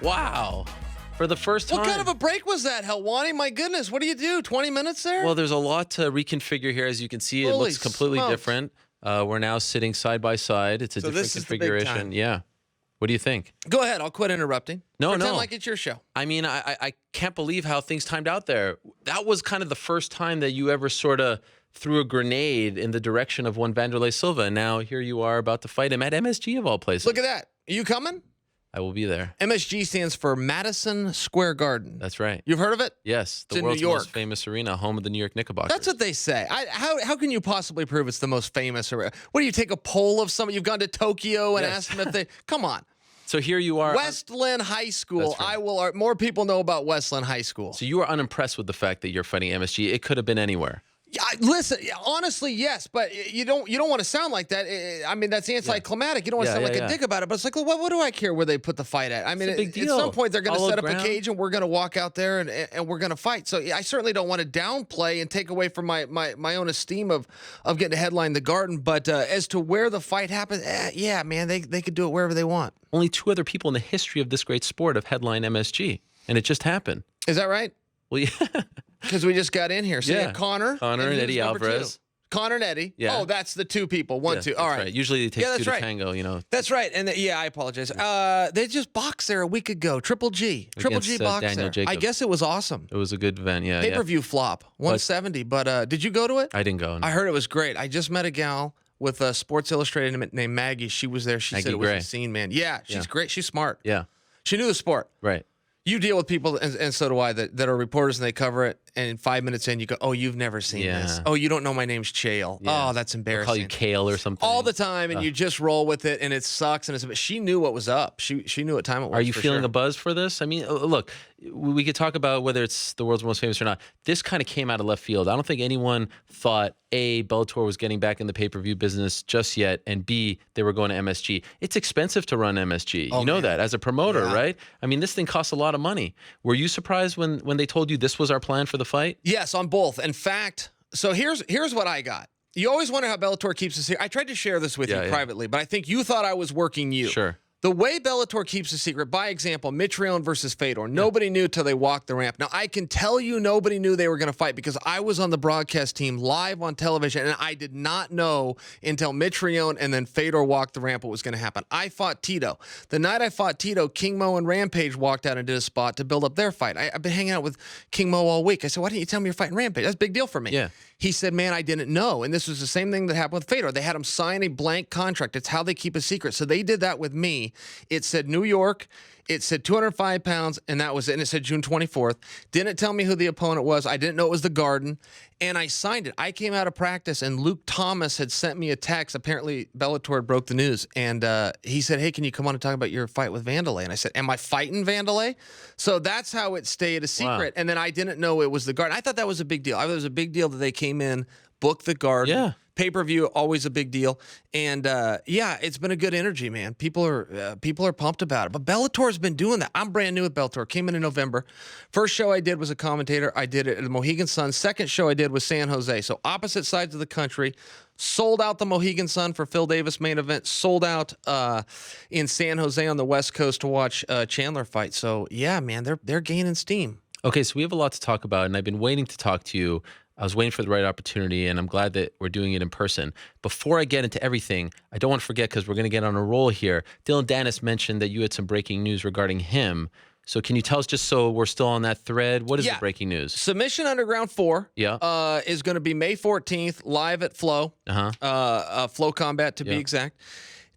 Wow. For the first time. What kind of a break was that, Helwani? My goodness, what do you do? 20 minutes there? Well, there's a lot to reconfigure here. As you can see, it looks completely different. We're now sitting side by side. It's a different configuration. Yeah. What do you think? Go ahead. I'll quit interrupting. Pretend like it's your show. I mean, I can't believe how things timed out there. That was kind of the first time that you ever sort of threw a grenade in the direction of one Wanderlei Silva. And now here you are about to fight him at MSG of all places. Look at that. Are you coming? I will be there. MSG stands for Madison Square Garden. That's right. You've heard of it? Yes. The world's most famous arena, home of the New York Knickerbockers. That's what they say. How can you possibly prove it's the most famous? What do you take a poll of somebody? You've gone to Tokyo and asked them if they... Come on. So here you are. Westland High School. Right. More people know about Westland High School. So you are unimpressed with the fact that you're fighting MSG. It could have been anywhere. Listen, honestly, yes, but you don't want to sound like that. I mean, that's anticlimactic. You don't want to sound like a dick about it. But it's like, well, what do I care where they put the fight at? I mean, at some point they're going to set up a cage and we're going to walk out there and we're going to fight. So I certainly don't want to downplay and take away from my own esteem of getting to headline the Garden. But as to where the fight happens, yeah, man, they could do it wherever they want. Only 2 other people in the history of this great sport have headlined MSG, and it just happened. Is that right? Well, yeah. Because we just got in here. So Conor and Eddie Alvarez. Conor and Eddie. Yeah. Oh, that's the 2 people. 1, 2. All right. Usually they take 2 to tango, you know. That's right. And I apologize. They just boxed there a week ago. Triple G boxed there. Jacobs. I guess it was awesome. It was a good event, yeah. Pay-per-view flop, 170. But did you go to it? I didn't go. No. I heard it was great. I just met a gal with Sports Illustrated named Maggie. She was there. She said it was a scene, man. Yeah, she's great. She's smart. Yeah. She knew the sport. Right. You deal with people, and so do I, that are reporters and they cover it, and 5 minutes in, you go, oh, you've never seen this. Oh, you don't know my name's Chael. Yeah. Oh, that's embarrassing. I'll call you Chael or something. All the time, and you just roll with it, and it sucks. But she knew what was up. She knew what time it was. Are you feeling a buzz for this? I mean, look, we could talk about whether it's the world's most famous or not. This kind of came out of left field. I don't think anyone thought, A, Bellator was getting back in the pay-per-view business just yet, and B, they were going to MSG. It's expensive to run MSG. You know that as a promoter, right? I mean, this thing costs a lot of money. Were you surprised when they told you this was our plan for the fight? Yes, on both. In fact, so here's what I got. You always wonder how Bellator keeps us here. I tried to share this with you privately, but I think you thought I was working you. Sure. The way Bellator keeps a secret, by example, Mitrione versus Fedor, nobody knew till they walked the ramp. Now, I can tell you nobody knew they were going to fight because I was on the broadcast team live on television, and I did not know until Mitrione and then Fedor walked the ramp what was going to happen. I fought Tito. The night I fought Tito, King Mo and Rampage walked out and did a spot to build up their fight. I've been hanging out with King Mo all week. I said, why didn't you tell me you're fighting Rampage? That's a big deal for me. Yeah. He said, man, I didn't know. And this was the same thing that happened with Fedor. They had him sign a blank contract. It's how they keep a secret. So they did that with me. It said New York. It said 205 pounds, and that was it. And it said June 24th. Didn't tell me who the opponent was. I didn't know it was the Garden. And I signed it. I came out of practice, and Luke Thomas had sent me a text. Apparently, Bellator had broke the news. And he said, hey, can you come on and talk about your fight with Wanderlei? And I said, am I fighting Wanderlei? So that's how it stayed a secret. Wow. And then I didn't know it was the Garden. I thought that was a big deal. I thought it was a big deal that they came in, booked the Garden. Yeah. Pay-per-view, always a big deal. And, it's been a good energy, man. People are pumped about it. But Bellator's been doing that. I'm brand new at Bellator. Came in November. First show I did was a commentator. I did it at the Mohegan Sun. Second show I did was San Jose. So opposite sides of the country. Sold out the Mohegan Sun for Phil Davis main event. Sold out in San Jose on the West Coast to watch Chandler fight. So, yeah, man, they're gaining steam. Okay, so we have a lot to talk about, and I've been waiting to talk to you. I was waiting for the right opportunity, and I'm glad that we're doing it in person. Before I get into everything, I don't want to forget, because we're going to get on a roll here. Dylan Dennis mentioned that you had some breaking news regarding him. So can you tell us, just so we're still on that thread, what is the breaking news? Submission Underground 4 is going to be May 14th, live at Flow. Flow Combat, to be exact.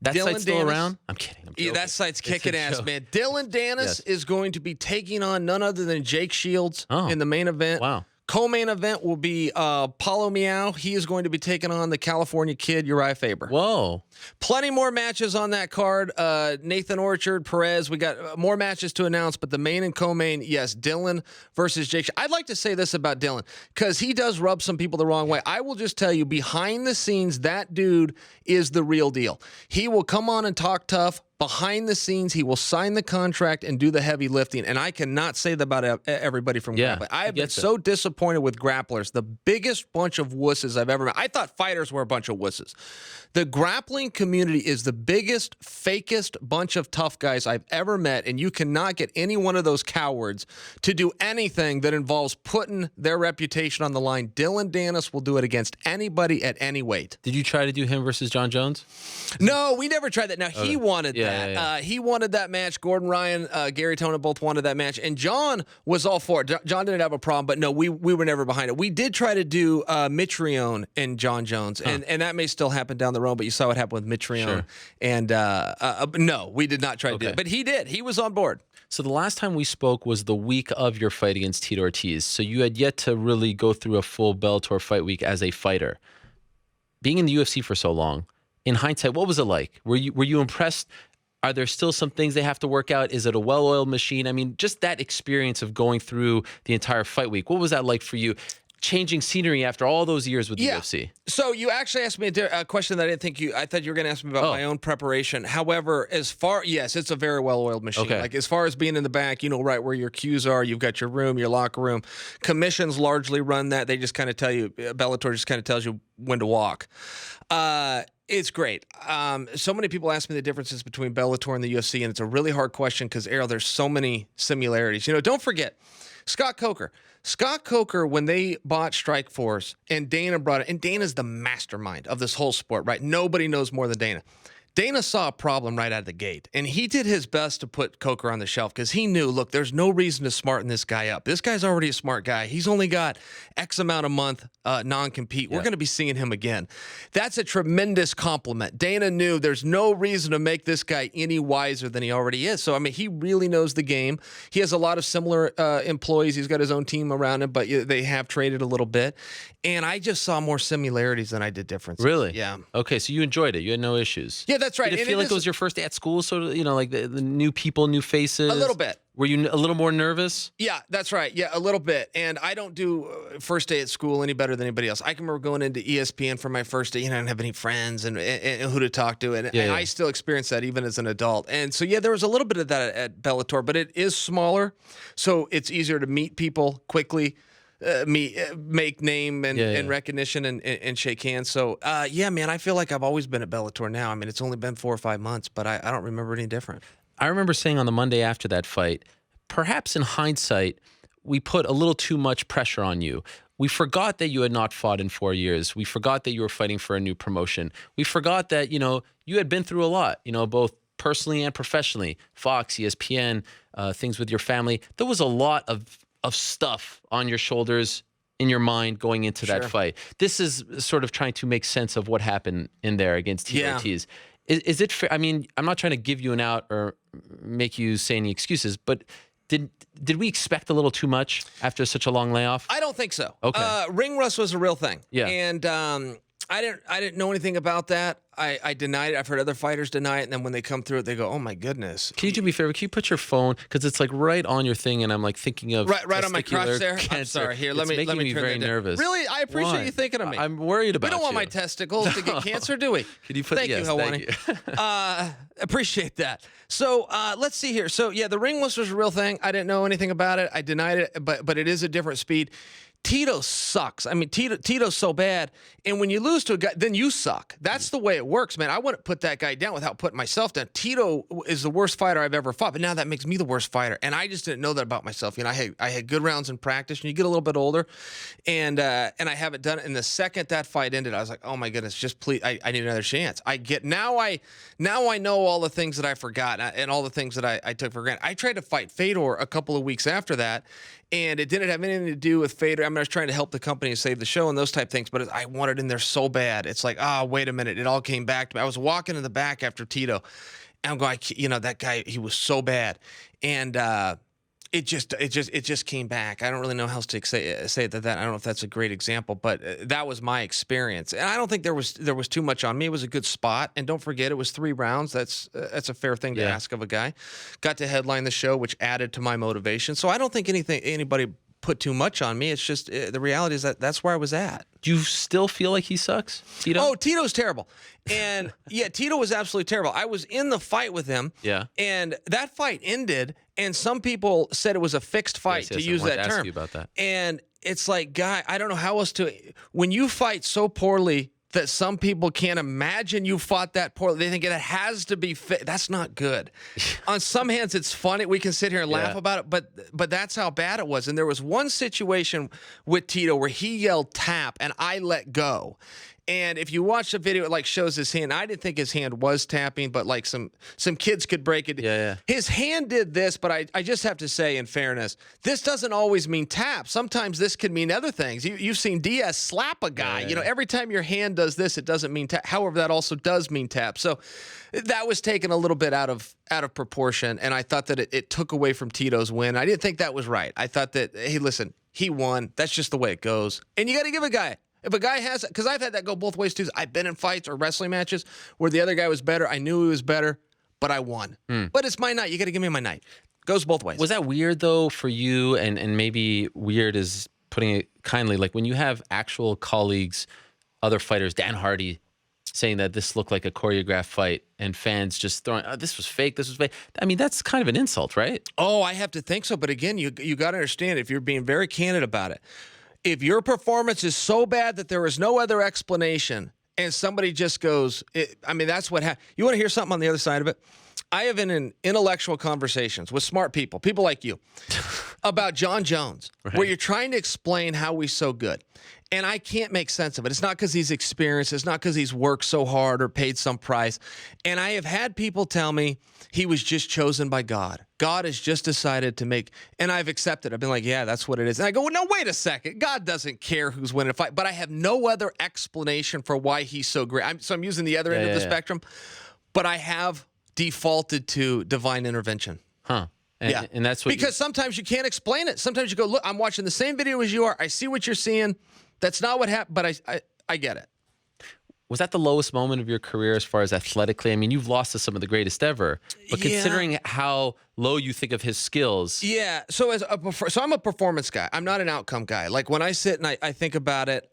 That site's still around? I'm kidding. I'm joking. That site's kicking ass, man. Dylan Dennis is going to be taking on none other than Jake Shields in the main event. Wow. Co-main event will be Paulo Meow. He is going to be taking on the California Kid, Uriah Faber. Whoa. Plenty more matches on that card. Nathan Orchard, Perez. We got more matches to announce, but the main and co-main, yes, Dylan versus Jake. I'd like to say this about Dylan, because he does rub some people the wrong way. I will just tell you, behind the scenes, that dude is the real deal. He will come on and talk tough, Behind the scenes, he will sign the contract and do the heavy lifting. And I cannot say that about everybody from grappling. I have been so disappointed with grapplers. The biggest bunch of wusses I've ever met. I thought fighters were a bunch of wusses. The grappling community is the biggest, fakest bunch of tough guys I've ever met. And you cannot get any one of those cowards to do anything that involves putting their reputation on the line. Dylan Dennis will do it against anybody at any weight. Did you try to do him versus John Jones? No, we never tried that. Now, he wanted that. He wanted that match. Gordon Ryan, Gary Tonin both wanted that match. And John was all for it. John didn't have a problem, but no, we were never behind it. We did try to do Mitrione and John Jones, and that may still happen down the road, but you saw what happened with Mitrione. Sure. And no, we did not try to do it. But he did. He was on board. So the last time we spoke was the week of your fight against Tito Ortiz. So you had yet to really go through a full Bellator fight week as a fighter. Being in the UFC for so long, in hindsight, what was it like? Were you impressed? Are there still some things they have to work out? Is it a well-oiled machine? I mean, just that experience of going through the entire fight week. What was that like for you? Changing scenery after all those years with the UFC. So you actually asked me a question that I thought you were going to ask me about my own preparation. However, yes, it's a very well-oiled machine. Like as far as being in the back, you know right where your cues are. You've got your room, your locker room. Commissions largely run that. They just kind of tell you, Bellator just kind of tells you when to walk. It's great. So many people ask me the differences between Bellator and the UFC, and it's a really hard question because, Errol, there's so many similarities. You know, don't forget, Scott Coker. Scott Coker, when they bought Strikeforce and Dana brought it, and Dana's the mastermind of this whole sport, right? Nobody knows more than Dana. Dana saw a problem right out of the gate, and he did his best to put Coker on the shelf because he knew, look, there's no reason to smarten this guy up. This guy's already a smart guy. He's only got X amount a month non-compete. We're going to be seeing him again. That's a tremendous compliment. Dana knew there's no reason to make this guy any wiser than he already is. So, I mean, he really knows the game. He has a lot of similar employees. He's got his own team around him, but they have traded a little bit. And I just saw more similarities than I did differences. Really? Yeah. Okay, so you enjoyed it. You had no issues. Yeah, that's right. Did it feel like it was your first day at school, sort of, you know, like the new people, new faces? A little bit. Were you a little more nervous? Yeah, that's right. Yeah, a little bit. And I don't do first day at school any better than anybody else. I can remember going into ESPN for my first day. You know, I didn't have any friends and who to talk to. And I still experience that even as an adult. And so, yeah, there was a little bit of that at Bellator, but it is smaller. So it's easier to meet people quickly. Make name and recognition and shake hands. So, yeah, man, I feel like I've always been at Bellator now. I mean, it's only been 4 or 5 months, but I don't remember any different. I remember saying on the Monday after that fight, perhaps in hindsight, we put a little too much pressure on you. We forgot that you had not fought in 4 years. We forgot that you were fighting for a new promotion. We forgot that, you know, you had been through a lot, you know, both personally and professionally. Fox, ESPN, things with your family. There was a lot of stuff on your shoulders, in your mind going into that fight. This is sort of trying to make sense of what happened in there against Tito Ortiz. Is it fair? I mean, I'm not trying to give you an out or make you say any excuses, but did we expect a little too much after such a long layoff? I don't think so. Okay. Ring rust was a real thing. Yeah. And I didn't know anything about that. I denied it. I've heard other fighters deny it, and then when they come through it, they go, "Oh my goodness!" Can you do me a favor? Can you put your phone, because it's like right on your thing, and I'm like thinking of right on my crotch there. Cancer. I'm sorry. Here, let me turn very that nervous. Really, I appreciate you thinking of me. I'm worried about. We don't want you. my testicles to get cancer, do we? Can you put? Thank you, Hawani. Appreciate that. So let's see here. So yeah, the ring rust was a real thing. I didn't know anything about it. I denied it, but it is a different speed. Tito sucks. I mean, Tito's so bad. And when you lose to a guy, then you suck. That's the way it works, man. I wouldn't put that guy down without putting myself down. Tito is the worst fighter I've ever fought, but now that makes me the worst fighter. And I just didn't know that about myself. You know, I had good rounds in practice, and you get a little bit older, and I haven't done it. And the second that fight ended, I was like, oh my goodness, just please, I need another chance. Now I know all the things that I forgot and all the things that I took for granted. I tried to fight Fedor a couple of weeks after that, and it didn't have anything to do with Fedor. I mean, I was trying to help the company save the show and those type things, but I wanted in there so bad. It's like, wait a minute. It all came back to me. I was walking in the back after Tito, and I'm going, you know, that guy, he was so bad. And it just came back. I don't really know how else to say it that. I don't know if that's a great example, but that was my experience. And I don't think there was too much on me. It was a good spot. And don't forget, it was 3 rounds. That's a fair thing to ask of a guy. Got to headline the show, which added to my motivation. So I don't think anybody put too much on me. It's just the reality is that that's where I was at. Do you still feel like he sucks, Tito? Oh, Tito's terrible. And yeah, Tito was absolutely terrible. I was in the fight with him. Yeah. And that fight ended, and some people said it was a fixed fight, Yes, to use I wanted that to term. ask you about that. And it's like, guy, I don't know how else to. When you fight so poorly that some people can't imagine you fought that poorly, they think it has to be fit. That's not good. On some hands, it's funny. We can sit here and laugh about it, but that's how bad it was. And there was one situation with Tito where he yelled tap, and I let go. And if you watch the video, it like shows his hand. I didn't think his hand was tapping, but like some kids could break it. Yeah. His hand did this, but I just have to say, in fairness, this doesn't always mean tap. Sometimes this can mean other things. You've seen Diaz slap a guy. Yeah. You know, every time your hand does this, it doesn't mean tap. However, that also does mean tap. So that was taken a little bit out of proportion, and I thought that it took away from Tito's win. I didn't think that was right. I thought that, hey, listen, he won. That's just the way it goes. And you got to give a guy. If a guy has, because I've had that go both ways too. I've been in fights or wrestling matches where the other guy was better. I knew he was better, but I won. But it's my night. You got to give me my night. Goes both ways. Was that weird though for you? And maybe weird is putting it kindly. Like when you have actual colleagues, other fighters, Dan Hardy, saying that this looked like a choreographed fight, and fans just throwing, oh, this was fake. This was fake. I mean, that's kind of an insult, right? Oh, I have to think so. But again, you got to understand, if you're being very candid about it, if your performance is so bad that there is no other explanation and somebody just goes, that's what happened. You want to hear something on the other side of it? I have been in intellectual conversations with smart people like you, about John Jones, where you're trying to explain how he's so good. And I can't make sense of it. It's not because he's experienced. It's not because he's worked so hard or paid some price. And I have had people tell me he was just chosen by God. God has just decided to make, and I've accepted. I've been like, yeah, that's what it is. And I go, well, no, wait a second. God doesn't care who's winning a fight. But I have no other explanation for why he's so great. So I'm using the other end of the spectrum. But I have defaulted to divine intervention. Huh. And that's what because sometimes you can't explain it. Sometimes you go, look, I'm watching the same video as you are. I see what you're seeing. That's not what happened, but I get it. Was that the lowest moment of your career as far as athletically? I mean, you've lost to some of the greatest ever, but considering how low you think of his skills. Yeah. So I'm a performance guy. I'm not an outcome guy. Like when I sit and I think about it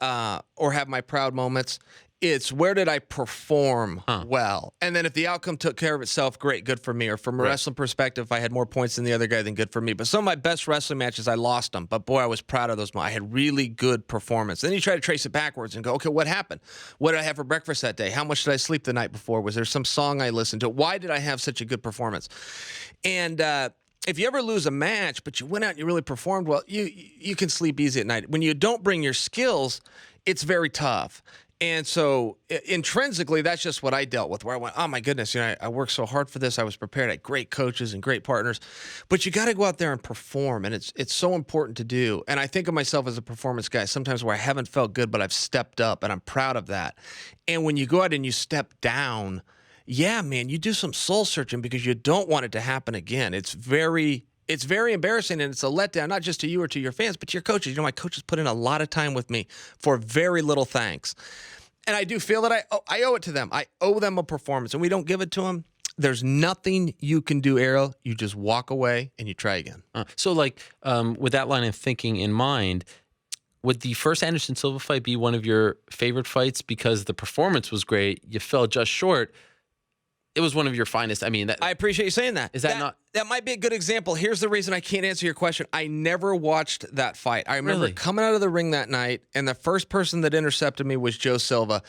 or have my proud moments, it's where did I perform well? And then if the outcome took care of itself, great, good for me. Or from a wrestling perspective, if I had more points than the other guy, then good for me. But some of my best wrestling matches, I lost them. But boy, I was proud of those. I had really good performance. Then you try to trace it backwards and go, okay, what happened? What did I have for breakfast that day? How much did I sleep the night before? Was there some song I listened to? Why did I have such a good performance? And if you ever lose a match, but you went out and you really performed well, you can sleep easy at night. When you don't bring your skills, it's very tough. And so intrinsically, that's just what I dealt with, where I went, oh, my goodness, I worked so hard for this. I was prepared. I had great coaches and great partners. But you got to go out there and perform, and it's so important to do. And I think of myself as a performance guy sometimes where I haven't felt good, but I've stepped up, and I'm proud of that. And when you go out and you step down, yeah, man, you do some soul searching because you don't want it to happen again. It's very embarrassing, and it's a letdown, not just to you or to your fans, but to your coaches. My coaches put in a lot of time with me for very little thanks. And I do feel that I owe it to them. I owe them a performance, and we don't give it to them. There's nothing you can do, Ariel. You just walk away and you try again. So, with that line of thinking in mind, would the first Anderson Silva fight be one of your favorite fights because the performance was great? You fell just short. It was one of your finest. I mean, I appreciate you saying that. Is that not? That might be a good example. Here's the reason I can't answer your question. I never watched that fight. I remember coming out of the ring that night, and the first person that intercepted me was Joe Silva.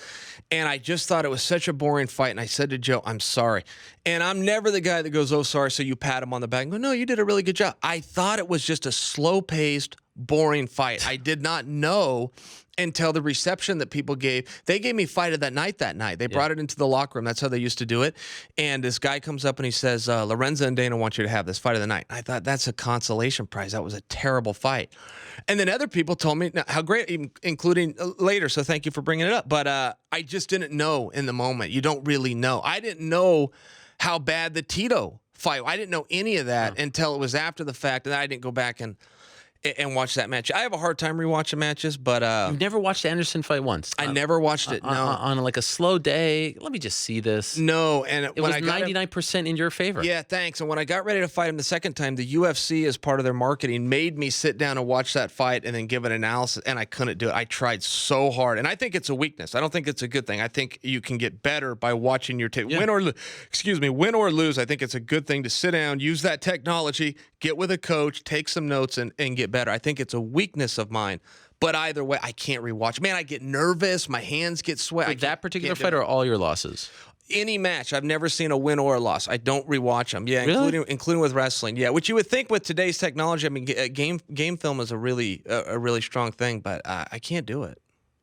And I just thought it was such a boring fight. And I said to Joe, I'm sorry. And I'm never the guy that goes, oh, sorry, so you pat him on the back and go, no, you did a really good job. I thought it was just a slow-paced, boring fight. I did not know until the reception that people gave. They gave me fight of that night. They brought it into the locker room. That's how they used to do it. And this guy comes up and he says, Lorenzo and Dana want you to have this fight of the night. I thought, that's a consolation prize. That was a terrible fight. And then other people told me how great, including later, so thank you for bringing it up. But I just didn't know in the moment. You don't really know. I didn't know how bad the Tito fight. I didn't know any of that until it was after the fact, and I didn't go back and and watch that match. I have a hard time rewatching matches, but You've never watched the Anderson fight once? I never watched it. No, on like a slow day. Let me just see this. no. And It was 99% in your favor. yeah, thanks. And when I got ready to fight him the second time, the UFC, as part of their marketing, made me sit down and watch that fight and then give an analysis, and I couldn't do it. I tried so hard, and I think it's a weakness. I don't think it's a good thing. I think you can get better by watching your tape. Yeah. Win or lose, I think it's a good thing to sit down, use that technology, get with a coach, take some notes, and get better. I think it's a weakness of mine. But either way, I can't rewatch. Man, I get nervous. My hands get sweaty. With that particular fight or all your losses? Any match, I've never seen a win or a loss. I don't rewatch them. Yeah, Really? including with wrestling. Yeah, which you would think with today's technology. I mean, game film is a really strong thing, but I can't do it.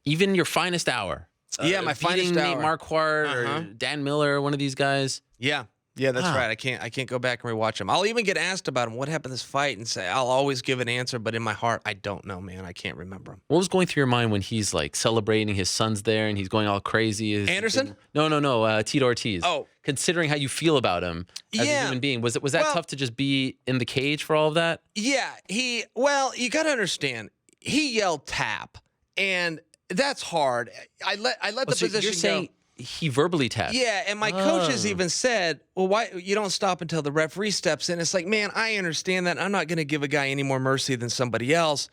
Even your finest hour. Yeah, my finest Nate hour. Marquardt or Dan Miller, one of these guys. Yeah, that's Wow. right. I can't go back and rewatch them. I'll even get asked about them. What happened this fight? And say I'll always give an answer, but in my heart, I don't know, man. I can't remember them. What was going through your mind when he's like celebrating his son's there and he's going all crazy? Anderson? No. Tito Ortiz. Oh. Considering how you feel about him as a Yeah. human being, was that Well- tough to just be in the cage for all of that? Yeah, you got to understand. He yelled tap, and that's hard. I let the So position you're saying go. he verbally tapped? Yeah, and my coaches Oh. even said, "Well, why you don't stop until the referee steps in?" It's like, man, I understand that. I'm not going to give a guy any more mercy than somebody else,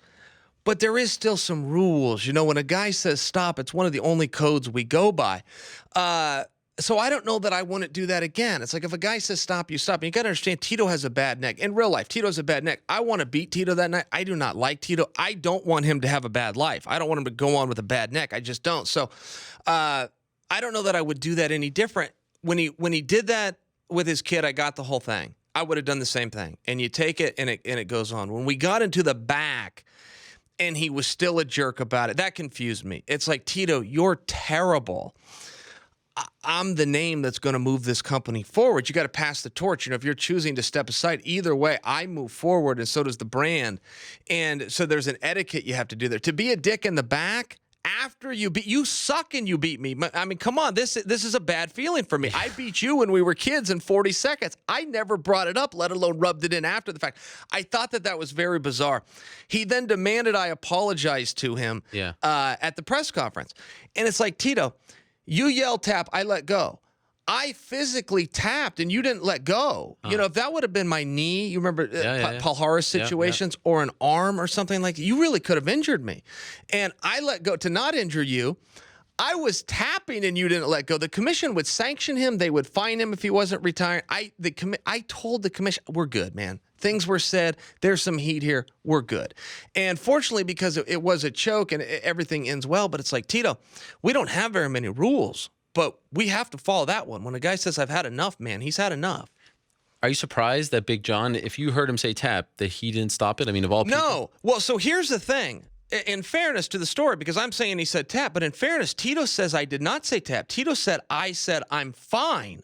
but there is still some rules. You know, when a guy says stop, it's one of the only codes we go by. So I don't know that I wouldn't do that again. It's like if a guy says stop, you stop. And you got to understand, Tito has a bad neck. In real life, Tito has a bad neck. I want to beat Tito that night. I do not like Tito. I don't want him to have a bad life. I don't want him to go on with a bad neck. I just don't. So I don't know that I would do that any different. When he did that with his kid, I got the whole thing. I would have done the same thing. And you take it and it goes on. When we got into the back and he was still a jerk about it, that confused me. It's like, Tito, you're terrible. I'm the name that's going to move this company forward. You got to pass the torch. You know, if you're choosing to step aside, either way, I move forward, and so does the brand. And so there's an etiquette you have to do there. To be a dick in the back after you suck and you beat me. I mean, come on, this is a bad feeling for me. I beat you when we were kids in 40 seconds. I never brought it up, let alone rubbed it in after the fact. I thought that was very bizarre. He then demanded I apologize to him at the press conference. And it's like, Tito, you yelled tap, I let go. I physically tapped and you didn't let go. You know, if that would have been my knee, you remember Paul Harris situations or an arm or something like that, you really could have injured me. And I let go to not injure you. I was tapping and you didn't let go. The commission would sanction him. They would fine him if he wasn't retiring. I told the commission, we're good, man. Things were said. There's some heat here. We're good. And fortunately, because it was a choke and everything ends well, but it's like, Tito, we don't have very many rules, but we have to follow that one. When a guy says, I've had enough, man, he's had enough. Are you surprised that Big John, if you heard him say tap, that he didn't stop it? I mean, of all people. No. Well, so here's the thing. In fairness to the story, because I'm saying he said tap, but in fairness, Tito says I did not say tap. Tito said I said I'm fine.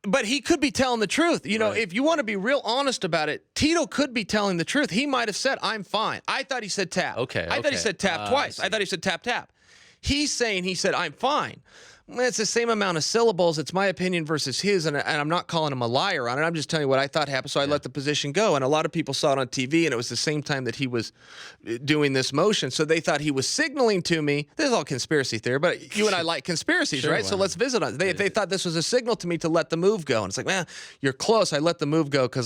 But he could be telling the truth. You know, if you want to be real honest about it, Tito could be telling the truth. He might have said, I'm fine. I thought he said tap. I thought he said tap twice. I thought he said tap, tap. He's saying he said, I'm fine. Well, it's the same amount of syllables. It's my opinion versus his, and I'm not calling him a liar on it. I'm just telling you what I thought happened, so I let the position go. And a lot of people saw it on TV, and it was the same time that he was doing this motion, so they thought he was signaling to me. This is all conspiracy theory, but you and I like conspiracies, right? So let's visit on it. They thought this was a signal to me to let the move go, and it's like, man, you're close. I let the move go because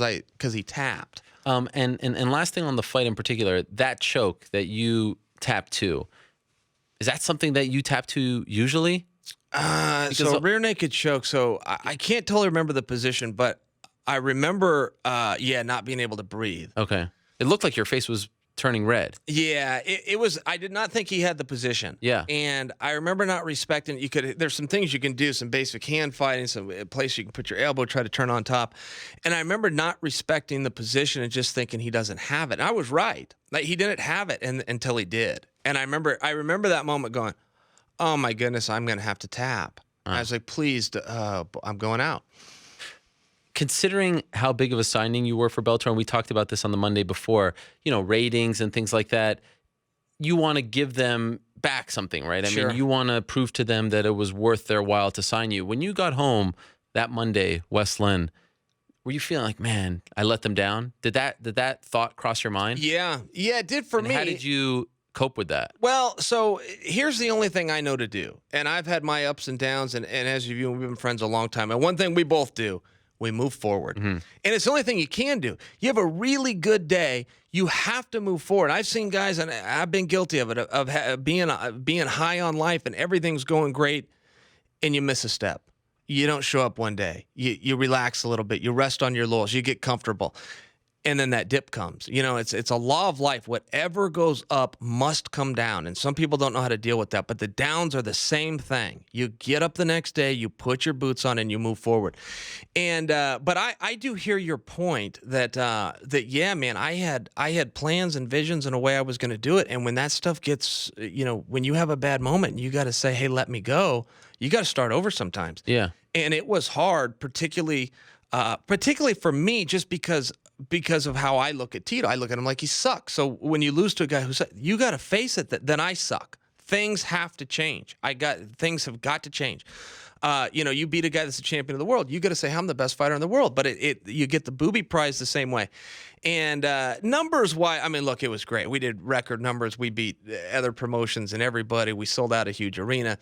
he tapped. And last thing on the fight in particular, that choke that you tapped to, is that something that you tap to usually? So rear naked choke. So I can't totally remember the position, but I remember, not being able to breathe. Okay. It looked like your face was turning red. Yeah, it was. I did not think he had the position. Yeah. And I remember not respecting. There's some things you can do, some basic hand fighting, some place you can put your elbow, try to turn on top. And I remember not respecting the position and just thinking he doesn't have it. And I was right. Like he didn't have it until he did. And I remember that moment going, oh my goodness, I'm going to have to tap. I was like, please, I'm going out. Considering how big of a signing you were for Bellator, and we talked about this on the Monday before, ratings and things like that, you want to give them back something, right? I mean, you want to prove to them that it was worth their while to sign you. When you got home that Monday, West Lynn, were you feeling like, man, I let them down? Did that thought cross your mind? Yeah, it did for And me. how did you cope with that? Well, so here's the only thing I know to do. And I've had my ups and downs, and as you view, we've been friends a long time. And one thing we both do, we move forward. And it's the only thing you can do. You have a really good day, you have to move forward. I've seen guys, and I've been guilty of it, of being high on life and everything's going great, and you miss a step. You don't show up one day. You relax a little bit. You rest on your laurels. You get comfortable. And then that dip comes. It's a law of life. Whatever goes up must come down. And some people don't know how to deal with that. But the downs are the same thing. You get up the next day, you put your boots on, and you move forward. And but I do hear your point that yeah, man, I had plans and visions and a way I was going to do it. And when that stuff gets, when you have a bad moment, you got to say, hey, let me go. You got to start over sometimes. Yeah. And it was hard, particularly for me, just because of how I look at Tito. I look at him like he sucks. So when you lose to a guy who sucks, you got to face it that then I suck. Things have to change. Things have got to change. You beat a guy that's a champion of the world. You got to say, I'm the best fighter in the world. But you get the booby prize the same way. And numbers-wise, I mean, look, it was great. We did record numbers. We beat other promotions and everybody. We sold out a huge arena.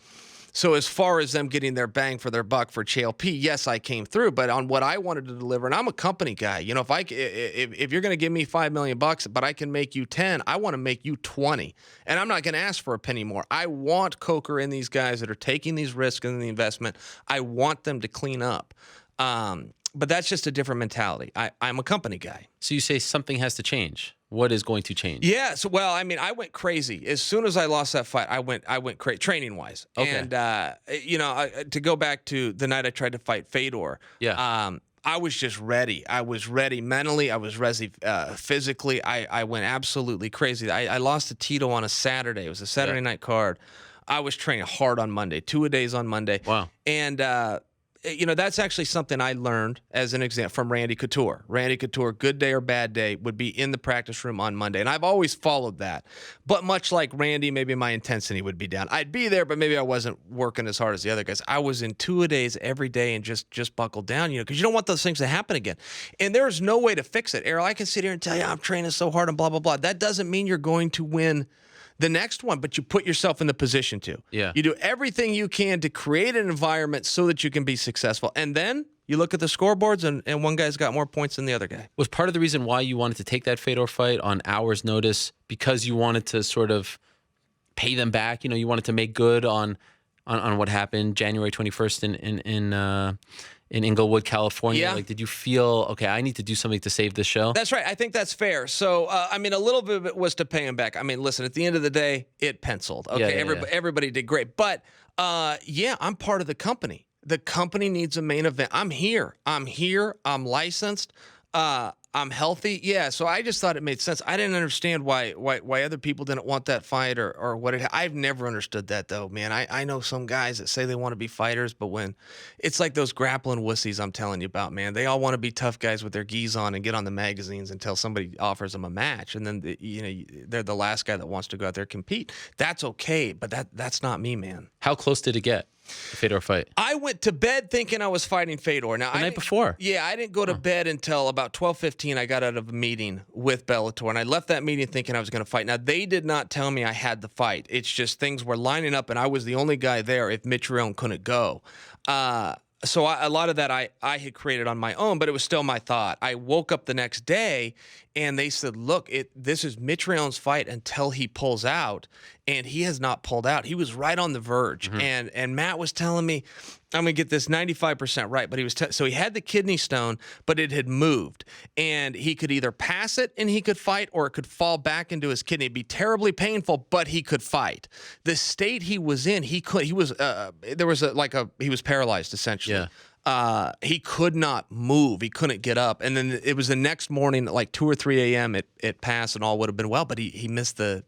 So as far as them getting their bang for their buck for Chael P, yes, I came through, but on what I wanted to deliver, and I'm a company guy. If you're going to give me $5 million, but I can make you 10, I want to make you 20, and I'm not going to ask for a penny more. I want Coker and these guys that are taking these risks in the investment. I want them to clean up. But that's just a different mentality. I'm a company guy. So you say something has to change. What is going to change? Yeah. So, well, I mean, I went crazy as soon as I lost that fight. I went crazy training wise. Okay. And to go back to the night I tried to fight Fedor. Yeah. I was just ready. I was ready mentally. I was ready physically. I went absolutely crazy. I lost to Tito on a Saturday. It was a Saturday night card. I was training hard on Monday, 2-a-days on Monday. Wow. And that's actually something I learned as an example from Randy Couture. Randy Couture, good day or bad day, would be in the practice room on Monday. And I've always followed that. But much like Randy, maybe my intensity would be down. I'd be there, but maybe I wasn't working as hard as the other guys. I was in 2-a-days every day and just buckled down, because you don't want those things to happen again. And there's no way to fix it. Errol, I can sit here and tell you I'm training so hard and blah, blah, blah. That doesn't mean you're going to win the next one, but you put yourself in the position to. Yeah. You do everything you can to create an environment so that you can be successful. And then you look at the scoreboards, and one guy's got more points than the other guy. Was part of the reason why you wanted to take that Fedor fight on hours' notice because you wanted to sort of pay them back? You wanted to make good on what happened January 21st in Inglewood, California. Yeah. Like, did you feel, okay, I need to do something to save this show? That's right. I think that's fair. So, a little bit of it was to pay him back. I mean, listen, at the end of the day, it penciled. Okay, everybody did great. But, I'm part of the company. The company needs a main event. I'm here. I'm licensed. I'm healthy. Yeah, so I just thought it made sense. I didn't understand why other people didn't want that fight or what it. I've never understood that though, man. I know some guys that say they want to be fighters, but when it's like those grappling wussies I'm telling you about, man, they all want to be tough guys with their gis on and get on the magazines until somebody offers them a match, and then they're the last guy that wants to go out there and compete. That's okay, but that's not me, man. How close did it get? The Fedor fight. I went to bed thinking I was fighting Fedor. Now, The night before. Yeah, I didn't go to bed until about 12:15. I got out of a meeting with Bellator, and I left that meeting thinking I was going to fight. Now, they did not tell me I had the fight. It's just things were lining up, and I was the only guy there if Mitrione couldn't go. So a lot of that I had created on my own, but it was still my thought. I woke up the next day, and they said, look, this is Mitrione's fight until he pulls out, and he has not pulled out. He was right on the verge, and Matt was telling me, I'm going to get this 95% right, but he was so he had the kidney stone, but it had moved, and he could either pass it and he could fight, or it could fall back into his kidney. It'd be terribly painful, but he could fight. The state he was in, he was paralyzed essentially. Yeah. He could not move. He couldn't get up. And then it was the next morning at like 2 or 3 a.m. It passed and all would have been well, but he missed the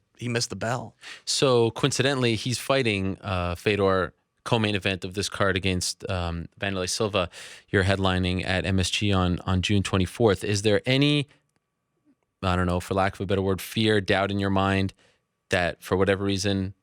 bell. So coincidentally, he's fighting Fedor co-main event of this card against Wanderlei Silva. You're headlining at MSG on June 24th. Is there any, I don't know, for lack of a better word, fear, doubt in your mind that for whatever reason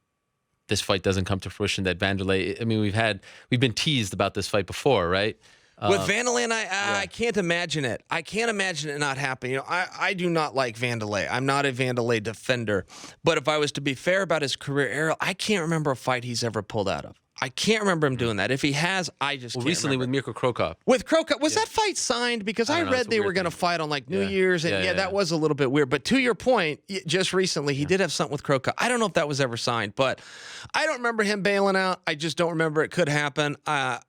this fight doesn't come to fruition, that Wanderlei, I mean, we've been teased about this fight before, right? With Wanderlei and I can't imagine it. I can't imagine it not happening. You know, I do not like Wanderlei. I'm not a Wanderlei defender. But if I was to be fair about his career, Ariel, I can't remember a fight he's ever pulled out of. I can't remember him doing that. If he has, I just can't recently remember. with Mirko Cro Cop. With Cro Cop, was that fight signed? Because I read they were going to fight on like New Year's, and that was a little bit weird. But to your point, just recently he did have something with Cro Cop. I don't know if that was ever signed, but I don't remember him bailing out. I just don't remember it could happen. I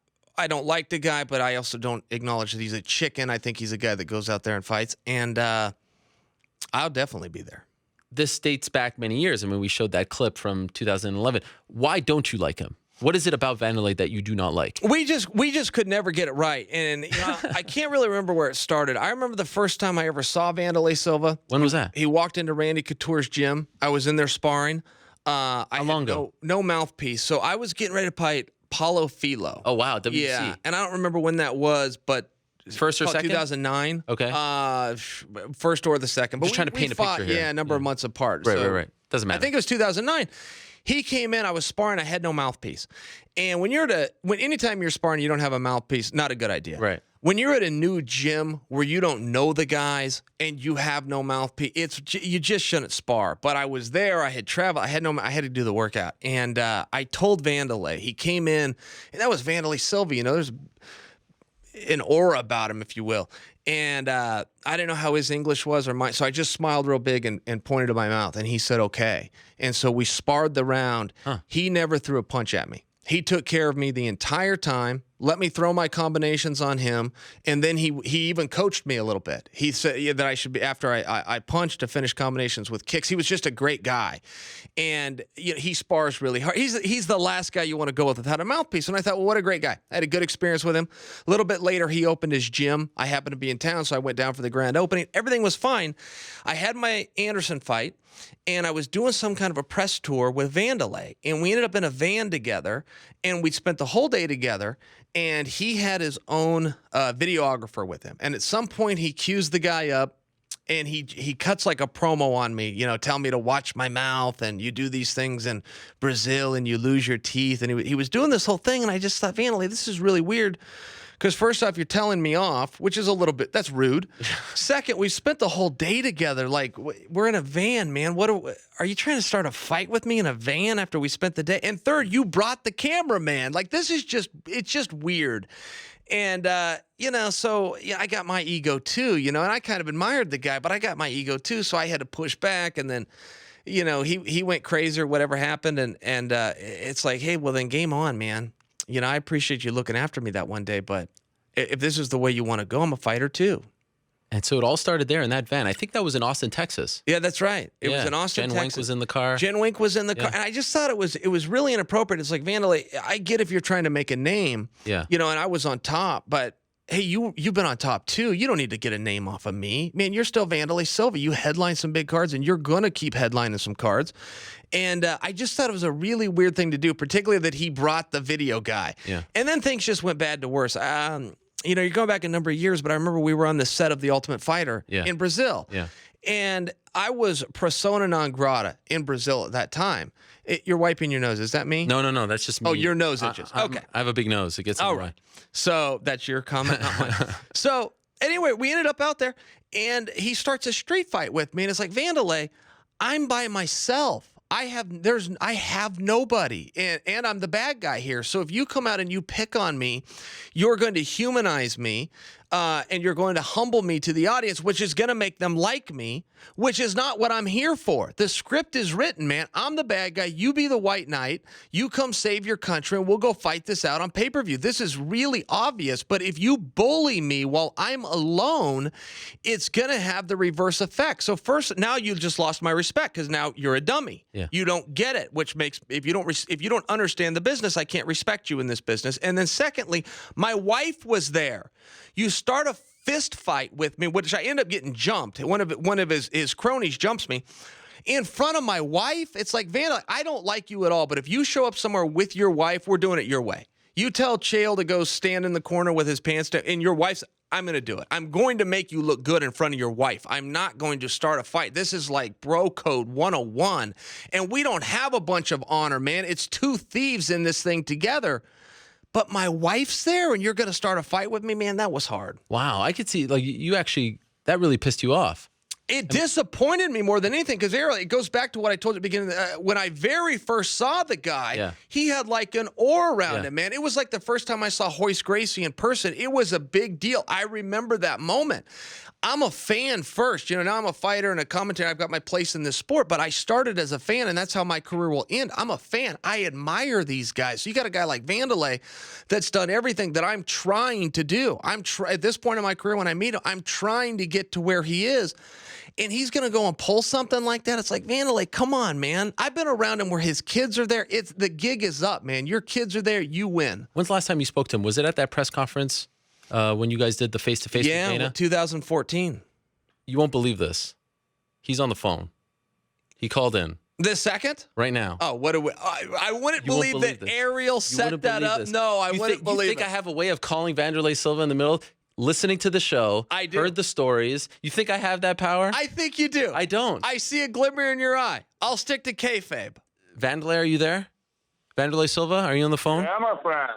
don't like the guy, but I also don't acknowledge that he's a chicken. I think he's a guy that goes out there and fights, and I'll definitely be there. This dates back many years. I mean, we showed that clip from 2011. Why don't you like him? What is it about Wanderlei that you do not like? We just could never get it right, and you know, I can't really remember where it started. I remember the first time I ever saw Wanderlei Silva. When was that? He walked into Randy Couture's gym. I was in there sparring. How long ago? No mouthpiece, so I was getting ready to fight Paulo Filho. Oh wow, WC. Yeah, and I don't remember when that was, but first or second? 2009. Okay. First or the second. But Just trying to paint a picture here. Yeah, a number of months apart. Right. Doesn't matter. I think it was 2009. He came in, I was sparring, I had no mouthpiece. And anytime you're sparring, you don't have a mouthpiece, not a good idea. Right. When you're at a new gym where you don't know the guys and you have no mouthpiece, you just shouldn't spar. But I was there, I had traveled, I had to do the workout. And I told Wanderlei, he came in, and that was Wanderlei Silva, you know, there's an aura about him, if you will. And I didn't know how his English was or mine, so I just smiled real big and pointed to my mouth, and he said, okay. And so we sparred the round. He never threw a punch at me. He took care of me the entire time, let me throw my combinations on him, and then he even coached me a little bit. He said that I should be, after I punched, to finish combinations with kicks. He was just a great guy. And you know, he spars really hard. He's the last guy you want to go with without a mouthpiece. And I thought, well, what a great guy. I had a good experience with him. A little bit later, he opened his gym. I happened to be in town, so I went down for the grand opening. Everything was fine. I had my Anderson fight, and I was doing some kind of a press tour with Wanderlei, and we ended up in a van together, and we spent the whole day together, and he had his own videographer with him. And at some point, he cues the guy up, and he cuts like a promo on me, you know, tell me to watch my mouth, and you do these things in Brazil, and you lose your teeth. And he was doing this whole thing, and I just thought, Wanderlei, this is really weird. Because first off, you're telling me off, which is a little bit, that's rude. Second, we spent the whole day together. Like, we're in a van, man. Are you trying to start a fight with me in a van after we spent the day? And third, you brought the cameraman. Like, it's just weird. And, you know, so yeah, I got my ego too, you know, and I kind of admired the guy, but I got my ego too. So I had to push back, and then, you know, he went crazy or whatever happened. And it's like, hey, well then game on, man. You know, I appreciate you looking after me that one day, but if this is the way you want to go, I'm a fighter too. And so it all started there in that van. I think that was in Austin, Texas. Yeah, that's right. It was in Austin, Jen Texas. Wink was in the car. Jen Wink was in the car. And I just thought it was really inappropriate. It's like, Wanderlei, I get if you're trying to make a name, you know, and I was on top, but hey, you've been on top too. You don't need to get a name off of me. Man, you're still Wanderlei Silva. You headline some big cards, and you're going to keep headlining some cards. And I just thought it was a really weird thing to do, particularly that he brought the video guy. Yeah. And then things just went bad to worse. You know, you're going back a number of years, but I remember we were on the set of The Ultimate Fighter in Brazil. Yeah. And I was persona non grata in Brazil at that time. You're wiping your nose. Is that me? No. That's just me. Oh, your nose itches. Okay. I have a big nose. It gets in the way. So that's your comment, not mine. So anyway, we ended up out there, and he starts a street fight with me, and it's like, Wanderlei, I'm by myself. I have nobody, and I'm the bad guy here. So if you come out and you pick on me, you're going to humanize me, and you're going to humble me to the audience, which is going to make them like me, which is not what I'm here for. The script is written, man. I'm the bad guy. You be the white knight. You come save your country, and we'll go fight this out on pay-per-view. This is really obvious, but if you bully me while I'm alone, it's going to have the reverse effect. So first, now you just lost my respect because now you're a dummy. Yeah. You don't get it, which makes, if you don't understand the business, I can't respect you in this business. And then secondly, my wife was there. You start a fist fight with me, which I end up getting jumped. One of his cronies jumps me in front of my wife. It's like, Wanderlei, I don't like you at all, but if you show up somewhere with your wife, we're doing it your way. You tell Chael to go stand in the corner with his pants down, and your wife's, I'm going to do it. I'm going to make you look good in front of your wife. I'm not going to start a fight. This is like bro code 101, and we don't have a bunch of honor, man. It's two thieves in this thing together. but my wife's there and you're going to start a fight with me, man, that was hard. Wow, I could see like you actually that really pissed you off. It disappointed me more than anything because it goes back to what I told you at the beginning. When I very first saw the guy, he had like an aura around him, man. It was like the first time I saw Royce Gracie in person. It was a big deal. I remember that moment. I'm a fan first. Now I'm a fighter and a commentator. I've got my place in this sport, but I started as a fan, and that's how my career will end. I'm a fan. I admire these guys. So you got a guy like Wanderlei that's done everything that I'm trying to do. At this point in my career, when I meet him, I'm trying to get to where he is. And he's going to go and pull something like that. It's like, Wanderlei, come on, man. I've been around him where his kids are there. The gig is up, man. Your kids are there. You win. When's the last time you spoke to him? Was it at that press conference when you guys did the face-to-face with Dana? Yeah, 2014. You won't believe this. He's on the phone. He called in. This second? Right now. Oh, what do we... I wouldn't believe that this. Ariel set that up. This. No, I wouldn't believe it. You think I have a way of calling Wanderlei Silva in the middle? Listening to the show, I do. Heard the stories. You think I have that power? I think you do. I don't. I see a glimmer in your eye. I'll stick to kayfabe. Wanderlei, are you there? Wanderlei Silva, are you on the phone? Yeah, my friend.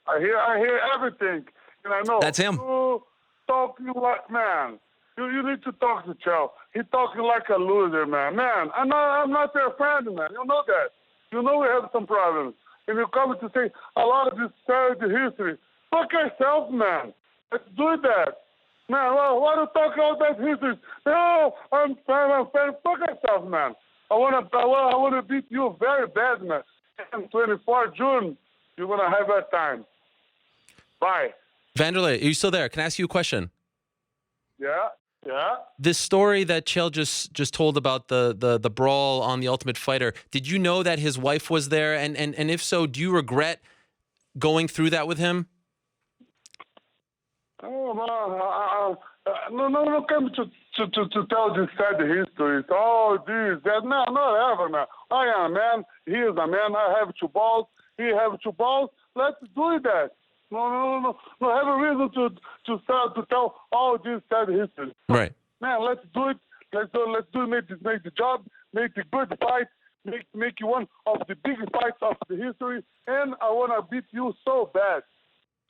I hear everything, and I know. That's him. You talking like, man. You need to talk to Chael. He's talking like a loser, man. Man, I'm not their friend, man. You know that. You know we have some problems. And you're coming to say a lot of this charity history. Fuck yourself, man. Let's do that. Man, why do you talk about that history? No, I'm fan. Fuck yourself, man. I wanna beat you very bad, man. And 24 June, you're gonna have that time. Bye. Wanderlei, are you still there? Can I ask you a question? Yeah. This story that Chael just told about the brawl on The Ultimate Fighter, did you know that his wife was there? And if so, do you regret going through that with him? Oh, man, no, come to tell this sad history. Oh, this, that. No, not ever, man. I am a man. He is a man. I have 2 balls. He have 2 balls. Let's do that. No. Have a reason to start to tell all this sad history. Right. Man, let's do it. Let's do it. Make the job. Make the good fight. Make you one of the biggest fights of the history. And I want to beat you so bad.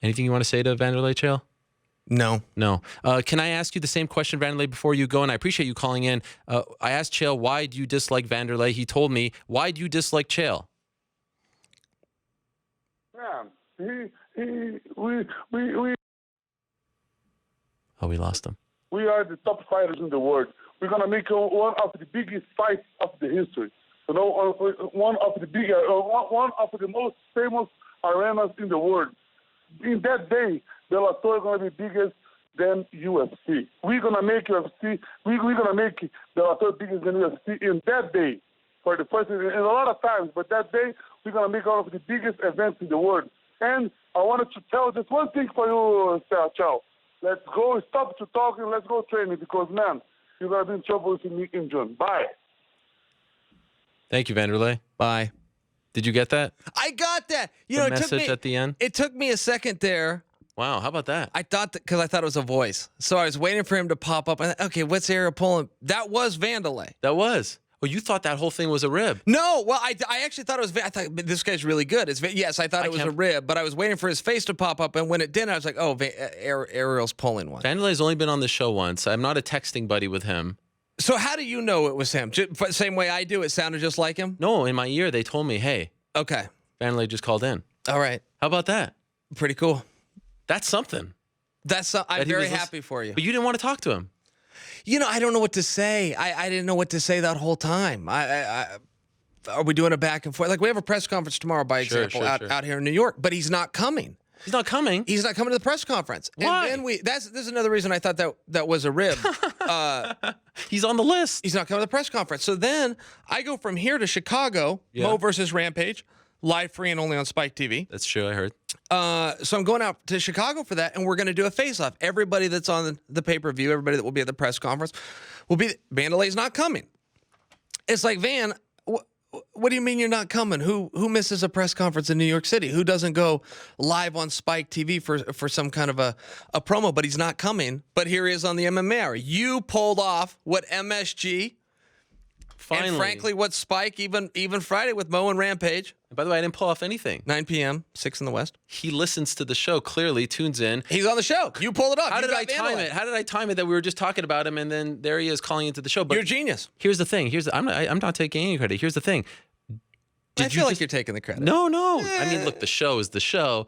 Anything you want to say to Wanderlei, Chael? No. Can I ask you the same question, Wanderlei, before you go? And I appreciate you calling in. I asked Chael, why do you dislike Wanderlei? He told me, why do you dislike Chael? Man, Oh, we lost him. we are the top fighters in the world. We're gonna make one of the biggest fights of the history. You know, one of the most famous arenas in the world. In that day, Bellator is going to be bigger than UFC. We're going to make UFC, we're going to make Bellator bigger than UFC in that day. For the first, in a lot of times, but that day, we're going to make one of the biggest events in the world. And I wanted to tell just one thing for you, Chael. Let's go, stop to talking, let's go training, because, man, you're going to be in trouble with me in June. Bye. Thank you, Wanderlei. Bye. Did you get that? I got that. The message at the end? It took me a second there. Wow, how about that? I thought because I thought it was a voice. So I was waiting for him to pop up. I thought, okay, what's Ariel pulling? That was Wanderlei. That was. Oh, you thought that whole thing was a rib? No, well, I actually thought it was. I thought this guy's really good. Yes, I thought it was a rib, but I was waiting for his face to pop up, and when it didn't, I was like, oh, Ariel's pulling one. Wanderlei's only been on the show once. I'm not a texting buddy with him. So how do you know it was him? Same way I do. It sounded just like him. No, in my ear they told me, hey, okay, Wanderlei just called in. All right, how about that? Pretty cool. That's something. I'm very happy for you. But you didn't want to talk to him. You know, I don't know what to say. I didn't know what to say that whole time. Are we doing a back and forth? Like, we have a press conference tomorrow, by example, out here in New York, but he's not coming. He's not coming? He's not coming to the press conference. Why? And then this is another reason I thought that was a rib. He's on the list. He's not coming to the press conference. So then I go from here to Chicago, Mo versus Rampage, live, free, and only on Spike TV. That's true, I heard. So I'm going out to Chicago for that, and we're going to do a face-off. Everybody that's on the pay-per-view, everybody that will be at the press conference, will be. Wanderlei's not coming. It's like, Van, what do you mean you're not coming? Who misses a press conference in New York City? Who doesn't go live on Spike TV for some kind of a promo? But he's not coming. But here he is on the MMA Hour. You pulled off what MSG, finally, and frankly, what Spike, even Friday with Mo and Rampage, By the way, I didn't pull off anything. 9 p.m., 6 in the West. He listens to the show, clearly, tunes in. He's on the show. You pull it up. How did I time it? How did I time it that we were just talking about him and then there he is calling into the show? But you're a genius. Here's the thing. I'm not taking any credit. Here's the thing. I feel like you're taking the credit. No. I mean, look, the show is the show.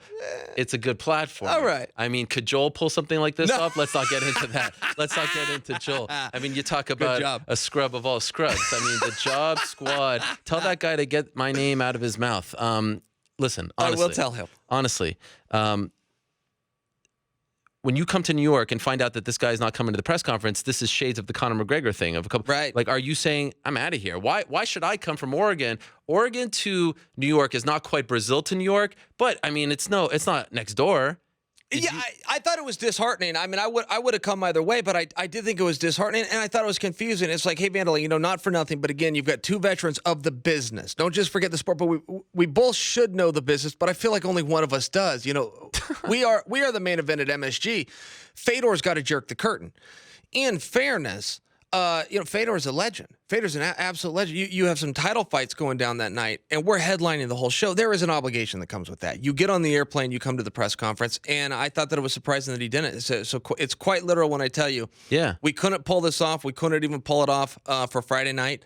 It's a good platform. All right. I mean, could Joel pull something like this off? Let's not get into that. Let's not get into Joel. I mean, you talk about a scrub of all scrubs. I mean, the Job Squad. Tell that guy to get my name out of his mouth. Listen, honestly. I will tell him. Honestly. When you come to New York and find out that this guy is not coming to the press conference, this is shades of the Conor McGregor thing of a couple. Right. Like, are you saying I'm out of here? Why should I come from Oregon? Oregon to New York is not quite Brazil to New York, but I mean, it's not next door. I thought it was disheartening. I mean, I would have come either way, but I did think it was disheartening, and I thought it was confusing. It's like, hey, Wanderlei, not for nothing, but again, you've got two veterans of the business. Don't just forget the sport, but we both should know the business, but I feel like only one of us does. We are the main event at MSG. Fedor's got to jerk the curtain. In fairness, Fedor is a legend. Fedor's an absolute legend. You have some title fights going down that night, and we're headlining the whole show. There is an obligation that comes with that. You get on the airplane, you come to the press conference, and I thought that it was surprising that he didn't. So it's quite literal when I tell you, we couldn't pull this off. We couldn't even pull it off for Friday night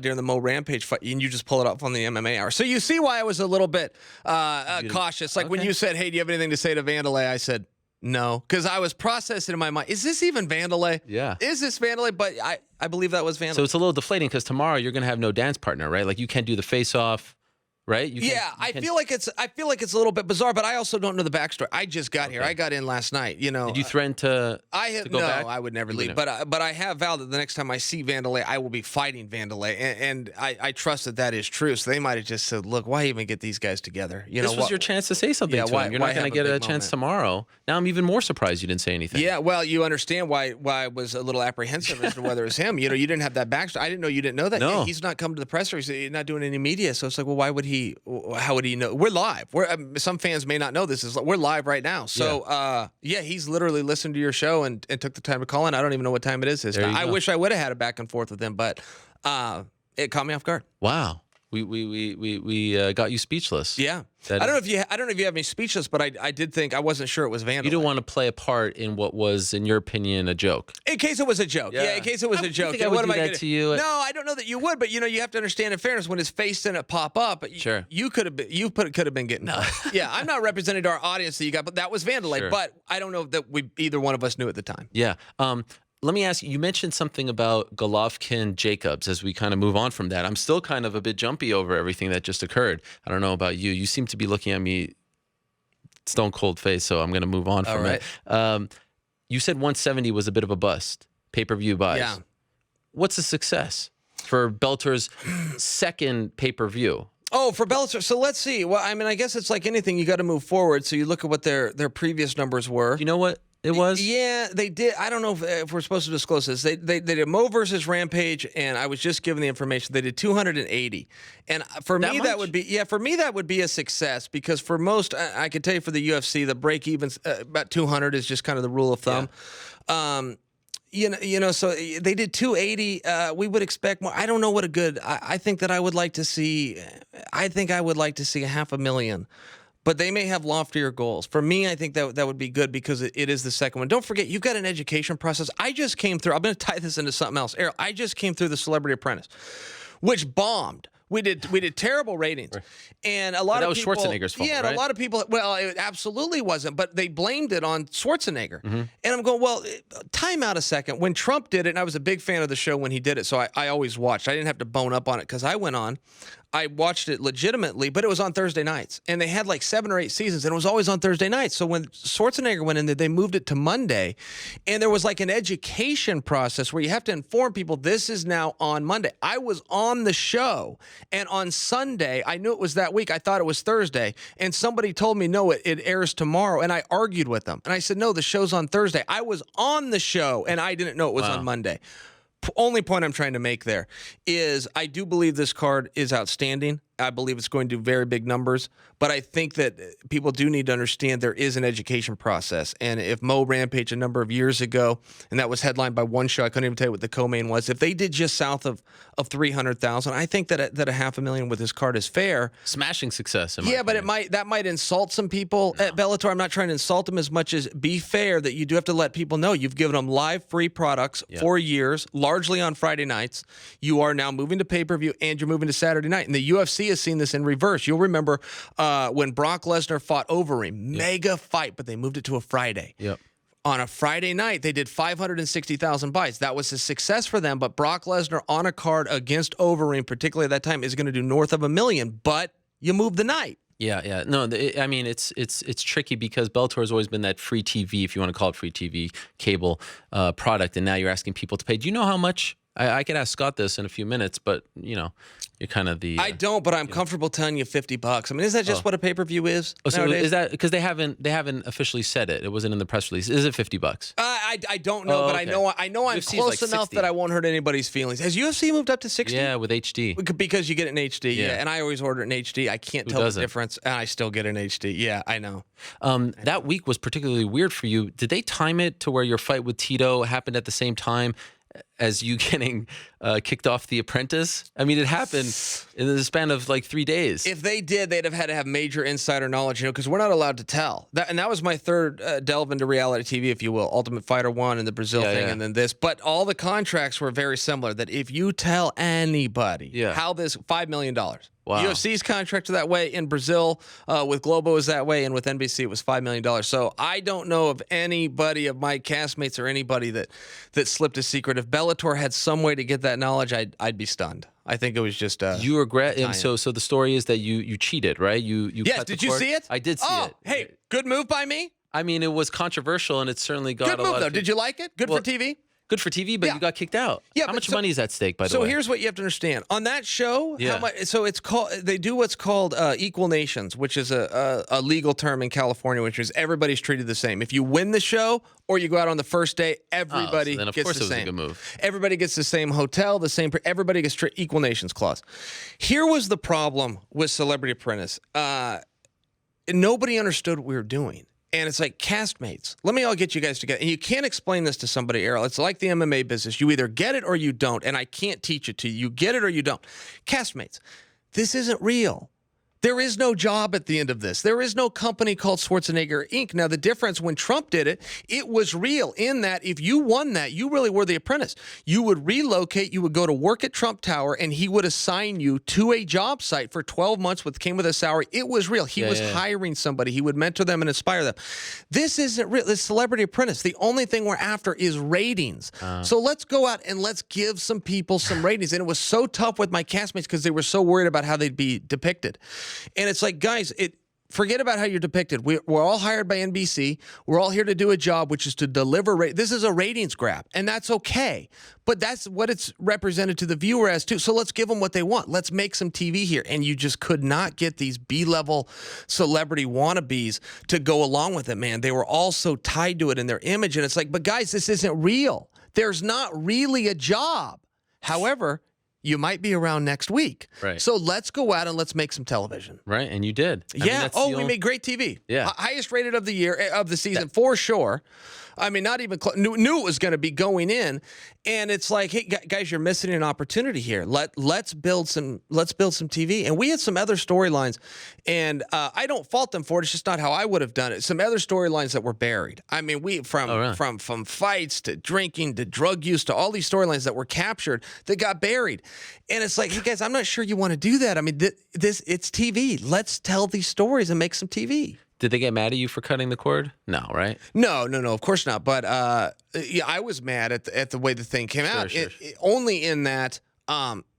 during the Mo Rampage fight, and you just pull it off on the MMA Hour. So you see why I was a little bit cautious. Like when you said, hey, do you have anything to say to Wanderlei? I said, no, because I was processing in my mind, is this even Wanderlei? Yeah. Is this Wanderlei? But I believe that was Wanderlei. So it's a little deflating because tomorrow you're going to have no dance partner, right? Like you can't do the face-off, right? I feel like it's a little bit bizarre, but I also don't know the backstory. I just got here. I got in last night. Did you threaten to go back? I would never leave. But I have vowed that the next time I see Wanderlei, I will be fighting Wanderlei, and I trust that is true. So they might have just said, "Look, why even get these guys together?" This was your chance to say something to him. You're not going to get a chance tomorrow. Now I'm even more surprised you didn't say anything. Yeah, well, you understand why I was a little apprehensive as to whether it's him. You didn't have that backstory. I didn't know you didn't know that. No. Yeah, he's not come to the presser. He's not doing any media. So it's like, well, why would he? How would he know? We're live. Some fans may not know this. We're live right now. So he's literally listened to your show and took the time to call in. I don't even know what time it is. I wish I would have had a back and forth with him, but it caught me off guard. Wow. We got you speechless. Yeah. I don't know if you have me speechless, but I did think I wasn't sure it was Wanderlei. You didn't want to play a part in what was, in your opinion, a joke. In case it was a joke. Yeah, in case it was a joke. I would do that to you. No, I don't know that you would, but you have to understand in fairness when his face didn't pop up. Sure. You could have been getting. No. Yeah, I'm not representing our audience that you got, but that was Wanderlei. Sure. But I don't know that either one of us knew at the time. Yeah. Let me ask you, you mentioned something about Golovkin-Jacobs as we kind of move on from that. I'm still kind of a bit jumpy over everything that just occurred. I don't know about you. You seem to be looking at me stone cold face, so I'm going to move on from it. You said 170 was a bit of a bust, pay-per-view buys. Yeah. What's a success for Bellator's second pay-per-view? Oh, for Bellator. So let's see. Well, I mean, I guess it's like anything. You got to move forward. So you look at what their previous numbers were. You know what it was? Yeah, they did. I don't know if we're supposed to disclose this. They did Mo versus Rampage, and I was just given the information. They did 280, and for me that would be a success because for most, I can tell you for the UFC, the break evens about 200 is just kind of the rule of thumb. Yeah. So they did 280. We would expect more. I don't know what a good. I think that I would like to see. I think I would like to see 500,000. But they may have loftier goals. For me, I think that would be good because it is the second one. Don't forget, you've got an education process. I just came through. I'm going to tie this into something else. Errol, I just came through the Celebrity Apprentice, which bombed. We did terrible ratings, and a lot of people. That was Schwarzenegger's fault. Yeah, and right? a lot of people. Well, it absolutely wasn't, but they blamed it on Schwarzenegger. And I'm going, well, time out a second. When Trump did it, and I was a big fan of the show when he did it, so I always watched. I didn't have to bone up on it because I went on. I watched it legitimately, but it was on Thursday nights. And they had like 7 or 8 seasons, and it was always on Thursday nights. So when Schwarzenegger went in there, they moved it to Monday. And there was like an education process where you have to inform people this is now on Monday. I was on the show, and on Sunday, I knew it was that week. I thought it was Thursday. And somebody told me, no, it airs tomorrow. And I argued with them. And I said, no, the show's on Thursday. I was on the show, and I didn't know it was on Monday. Only point I'm trying to make there is I do believe this card is outstanding. I believe it's going to do very big numbers. But I think that people do need to understand there is an education process. And if Mo rampaged a number of years ago, and that was headlined by one show, I couldn't even tell you what the co-main was. If they did just south of 300,000, I think that a $500,000 with this card is fair. Smashing success. In my Yeah, but opinion. that might insult some people at Bellator. I'm not trying to insult them as much as be fair that you do have to let people know you've given them live free products for years, largely on Friday nights. You are now moving to pay-per-view and you're moving to Saturday night. And the UFC has seen this in reverse. You'll remember when Brock Lesnar fought Overeem, mega fight, but they moved it to a Friday. Yep. On a Friday night, they did 560,000 buys. That was a success for them, but Brock Lesnar on a card against Overeem, particularly at that time, is going to do north of $1 million, but you move the night. Yeah. No, I mean, it's tricky because Bellator has always been that free TV, if you want to call it free TV, cable product, and now you're asking people to pay. Do you know how much? I could ask Scott this in a few minutes, but, you're kind of the... I don't, but I'm comfortable telling you $50. I mean, is that just what a pay-per-view is nowadays? Is that because they haven't officially said it? It wasn't in the press release. Is it $50? I don't know, but okay. I know I'm UFC is close like enough 60. that I won't hurt anybody's feelings. Has UFC moved up to 60? Yeah, with HD. Because you get it in HD, Yeah. and I always order it in HD. I can't tell doesn't? the difference, and I still get it in HD. Yeah, I know. That week was particularly weird for you. Did they time it to where your fight with Tito happened at the same time as you getting kicked off The Apprentice? I mean, it happened in the span of like 3 days. If they did, they'd have had to have major insider knowledge, because we're not allowed to tell. That was my third delve into reality TV, if you will. Ultimate Fighter 1 and the Brazil thing, and then this. But all the contracts were very similar, that if you tell anybody how this $5 million. Wow. UFC's contract is that way. In Brazil, with Globo is that way. And with NBC, it was $5 million. So I don't know of anybody of my castmates or anybody that slipped a secret. If Bellator had some way to get that knowledge, I'd be stunned. I think it was just you regret. And so the story is that you cheated, right? You yes. cut the Did you cord. see it? I did see it. Hey, good move by me. I mean, it was controversial, and it certainly got Good a move lot though. of Did you like it? Good for TV. Good for TV, but you got kicked out. Yeah, How but much money is at stake, by the So way? here's what you have to understand. On that show, Yeah. so it's called, they do what's called equal nations, which is a legal term in California, which is everybody's treated the same. If you win the show or you go out on the first day, everybody so then of gets course the it was a same. good move. Everybody gets the same hotel, everybody gets equal nations clause. Here was the problem with Celebrity Apprentice. Nobody understood what we were doing. And it's like, castmates, let me all get you guys together. And you can't explain this to somebody, Errol. It's like the MMA business. You either get it or you don't. And I can't teach it to you. You get it or you don't. Castmates, this isn't real. There is no job at the end of this. There is no company called Schwarzenegger Inc. Now, the difference when Trump did it, it was real in that if you won that, you really were the apprentice. You would relocate, you would go to work at Trump Tower, and he would assign you to a job site for 12 months, came with a salary. It was real. He was hiring somebody. He would mentor them and inspire them. This isn't real. This Celebrity Apprentice, the only thing we're after is ratings. So let's go out and let's give some people some ratings. And it was so tough with my castmates because they were so worried about how they'd be depicted. And it's like, guys, forget about how you're depicted. We're all hired by NBC. We're all here to do a job, which is to deliver. This is a ratings grab, and that's okay. But that's what it's represented to the viewer as, too. So let's give them what they want. Let's make some TV here. And you just could not get these B-level celebrity wannabes to go along with it, man. They were all so tied to it in their image. And it's like, but guys, this isn't real. There's not really a job. However, you might be around next week. Right. So let's go out and let's make some television. Right, and you did. I mean, that's we made great TV. Yeah. Highest rated of the year, of the season, for sure. I mean, not even close. Knew it was going to be going in. And it's like, hey, guys, you're missing an opportunity here. Let's build some TV. And we had some other storylines. And I don't fault them for it. It's just not how I would have done it. Some other storylines that were buried. I mean, from fights to drinking to drug use to all these storylines that were captured that got buried. And it's like, hey, guys, I'm not sure you want to do that. I mean, it's TV. Let's tell these stories and make some TV. Did they get mad at you for cutting the cord? No, right? No, of course not. But yeah, I was mad at the way the thing came out. Sure. Only in that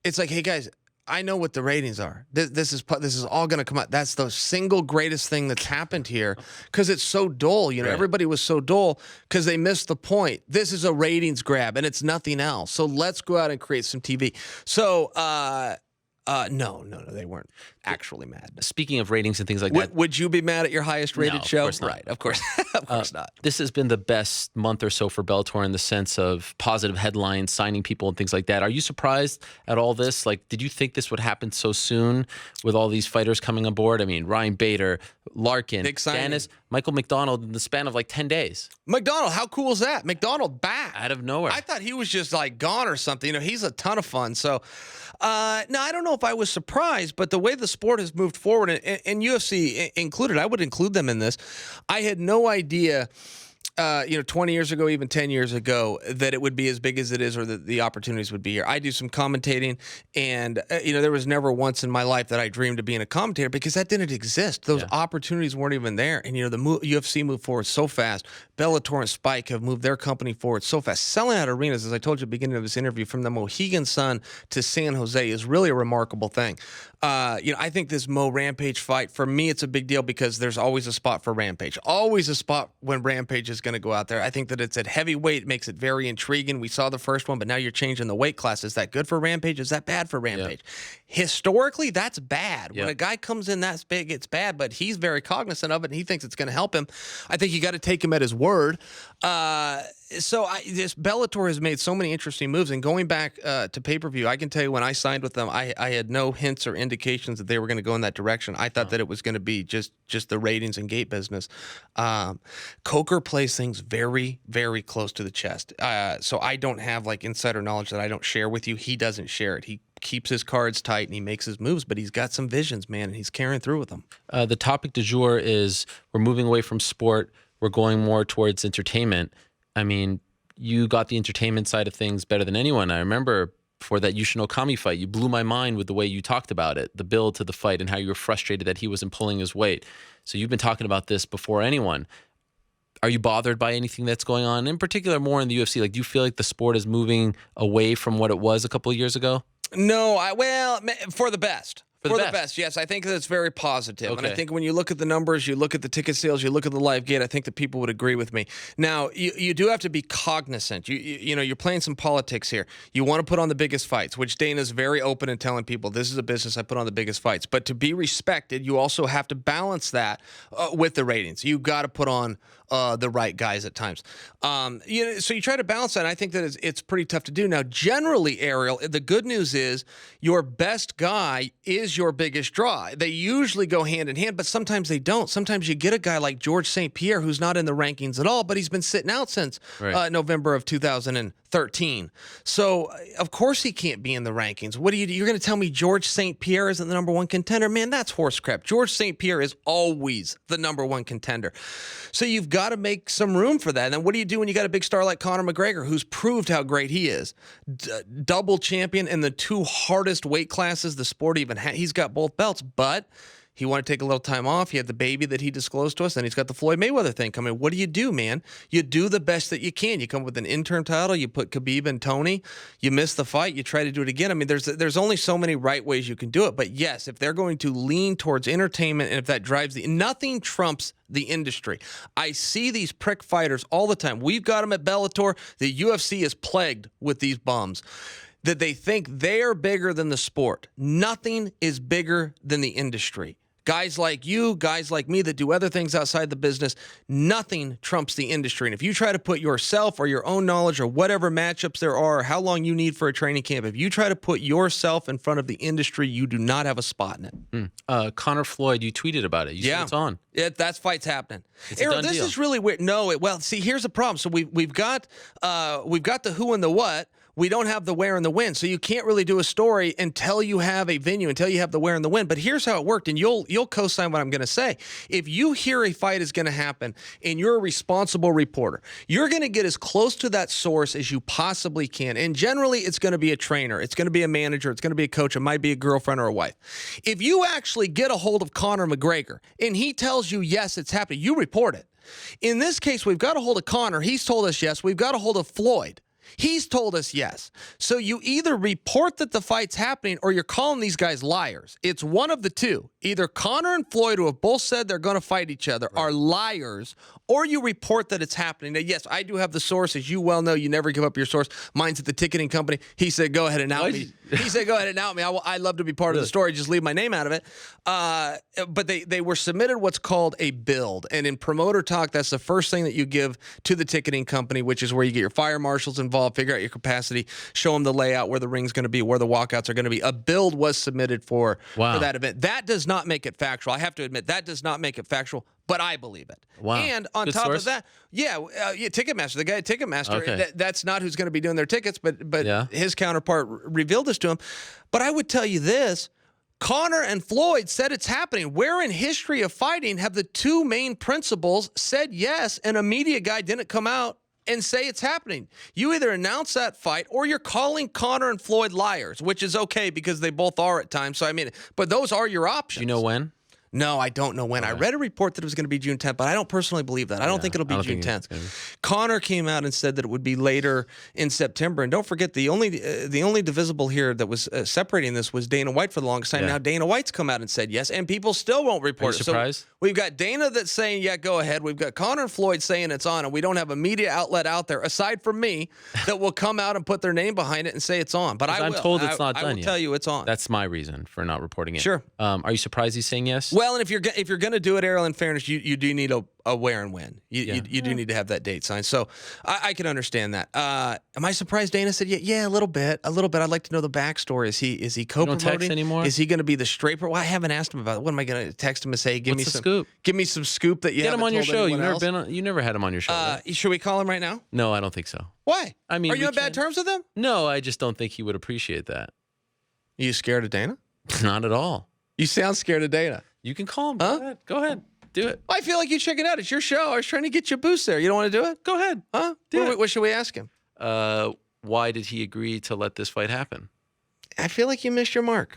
it's like, hey guys, I know what the ratings are. This is all going to come out. That's the single greatest thing that's happened here because it's so dull. You know, everybody was so dull because they missed the point. This is a ratings grab and it's nothing else. So let's go out and create some TV. So No, they weren't actually mad. Speaking of ratings and things like that, Would you be mad at your highest rated No, of show? course not. Right, of course, of course not. this has been the best month or so for Bellator in the sense of positive headlines, signing people and things like that. Are you surprised at all this? Like, did you think this would happen so soon with all these fighters coming aboard? I mean, Ryan Bader, Larkin, Big signing. Dennis, Michael McDonald in the span of like 10 days. McDonald, how cool is that? McDonald back. Out of nowhere. I thought he was just like gone or something. You know, he's a ton of fun. So, no, I don't know if I was surprised, but the way the sport has moved forward, and UFC included, I would include them in this. I had no idea, 20 years ago, even 10 years ago, that it would be as big as it is or that the opportunities would be here. I do some commentating, and, there was never once in my life that I dreamed of being a commentator because that didn't exist. Those opportunities weren't even there. And, the UFC moved forward so fast. Bellator and Spike have moved their company forward so fast. Selling out arenas, as I told you at the beginning of this interview, from the Mohegan Sun to San Jose is really a remarkable thing. I think this Mo Rampage fight, for me, it's a big deal because there's always a spot for Rampage. Always a spot when Rampage is going to go out there. I think that it's at heavyweight. It makes it very intriguing. We saw the first one, but now you're changing the weight class. Is that good for Rampage? Is that bad for Rampage? Historically, that's bad. When a guy comes in that big, it's bad, but he's very cognizant of it, and he thinks it's going to help him. I think you got to take him at his word. This Bellator has made so many interesting moves, and going back to pay-per-view, I can tell you when I signed with them, I had no hints or indications that they were going to go in that direction. I thought that it was going to be just the ratings and gate business. Coker plays things very, very close to the chest. So I don't have like insider knowledge that I don't share with you. He doesn't share it. He keeps his cards tight and he makes his moves, but he's got some visions, man, and he's carrying through with them. The topic du jour is we're moving away from sport. We're going more towards entertainment. I mean, you got the entertainment side of things better than anyone. I remember before that Yushin Okami fight, you blew my mind with the way you talked about it, the build to the fight and how you were frustrated that he wasn't pulling his weight. So you've been talking about this before anyone. Are you bothered by anything that's going on, in particular more in the UFC? Like, do you feel like the sport is moving away from what it was a couple of years ago? No, for the best. For the best, yes. I think that's very positive. Okay. And I think when you look at the numbers, you look at the ticket sales, you look at the live gate, I think that people would agree with me. Now, you do have to be cognizant. You're playing some politics here. You want to put on the biggest fights, which Dana's very open in telling people, this is a business, I put on the biggest fights. But to be respected, you also have to balance that with the ratings. You got to put on the right guys at times. So you try to balance that, and I think that it's pretty tough to do. Now, generally, Ariel, the good news is your best guy is your biggest draw. They usually go hand in hand, but sometimes they don't. Sometimes you get a guy like George St. Pierre who's not in the rankings at all, but he's been sitting out since November of 2013. So, of course he can't be in the rankings. What do you're going to tell me George St. Pierre isn't the number one contender? Man, that's horse crap. George St. Pierre is always the number one contender. So you've got to make some room for that. And then what do you do when you got a big star like Conor McGregor, who's proved how great he is? Double champion in the two hardest weight classes the sport even has. He's got both belts, but he wanted to take a little time off. He had the baby that he disclosed to us. Then he's got the Floyd Mayweather thing coming. What do you do, man? You do the best that you can. You come up with an interim title. You put Khabib and Tony. You miss the fight. You try to do it again. I mean, there's only so many right ways you can do it. But yes, if they're going to lean towards entertainment and if that drives nothing trumps the industry. I see these prick fighters all the time. We've got them at Bellator. The UFC is plagued with these bums that they think they are bigger than the sport. Nothing is bigger than the industry. Guys like you, guys like me that do other things outside the business, nothing trumps the industry. And if you try to put yourself or your own knowledge or whatever matchups there are, or how long you need for a training camp, if you try to put yourself in front of the industry, you do not have a spot in it. Conor Floyd, you tweeted about it. You said it's on. That fight's happening. Aaron, this deal. is really weird. No, see, here's the problem. So we've got the who and the what. We don't have the where and the when, so you can't really do a story until you have a venue, until you have the where and the when. But here's how it worked, and you'll co-sign what I'm going to say. If you hear a fight is going to happen and you're a responsible reporter, you're going to get as close to that source as you possibly can. And generally, it's going to be a trainer. It's going to be a manager. It's going to be a coach. It might be a girlfriend or a wife. If you actually get a hold of Conor McGregor and he tells you, yes, it's happening, you report it. In this case, we've got a hold of Conor. He's told us yes. We've got a hold of Floyd. He's told us yes. So you either report that the fight's happening or you're calling these guys liars. It's one of the two. Either Conor and Floyd, who have both said they're going to fight each other, are liars, or you report that it's happening. Now, yes, I do have the source. As you well know, you never give up your source. Mine's at the ticketing company. He said, go ahead and out me. He said, go ahead and out me. I'd love to be part of the story. Just leave my name out of it. But they were submitted what's called a build. And in promoter talk, that's the first thing that you give to the ticketing company, which is where you get your fire marshals involved, figure out your capacity, show them the layout, where the ring's going to be, where the walkouts are going to be. A build was submitted for that event. That does not make it factual. I have to admit, that does not make it factual, but I believe it. Wow. And on top of that, Ticketmaster, the guy at Ticketmaster, that's not who's going to be doing their tickets, but his counterpart revealed this to him. But I would tell you this, Conor and Floyd said it's happening. Where in history of fighting have the two main principals said yes and a media guy didn't come out and say it's happening? You either announce that fight or you're calling Conor and Floyd liars, which is okay because they both are at times. So, I mean, but those are your options. Do you know when? No, I don't know when. I read a report that it was going to be June 10th, but I don't personally believe that. I don't think it'll be June 10th. Conor came out and said that it would be later in September. And don't forget, the only divisible here that was separating this was Dana White for the longest time. Yeah. Now Dana White's come out and said yes, and people still won't report it. Are you surprised? So we've got Dana that's saying, yeah, go ahead. We've got Conor and Floyd saying it's on, and we don't have a media outlet out there, aside from me, that will come out and put their name behind it and say it's on. But I'm told it's not done I will yet. Tell you it's on. That's my reason for not reporting it. Sure. Are you surprised he's saying yes? Well, and if you're going to do it, Errol, in fairness, you do need a where and when. You do need to have that date signed. So I can understand that. Am I surprised Dana said, yeah, a little bit. I'd like to know the backstory. Is he co-promoting? You don't text anymore? Is he going to be the straight? Well, I haven't asked him about it. What am I going to text him and say? Give me some scoop. Give me some scoop that you get him on your show. You never had him on your show. Right? Should we call him right now? No, I don't think so. Why? I mean, are you on bad terms with him? No, I just don't think he would appreciate that. Are you scared of Dana? Not at all. You sound scared of Dana. You can call him. Huh? Go ahead. Do it. I feel like you check it out. It's your show. I was trying to get you a boost there. You don't want to do it? Go ahead. Huh? What should we ask him? Why did he agree to let this fight happen? I feel like you missed your mark.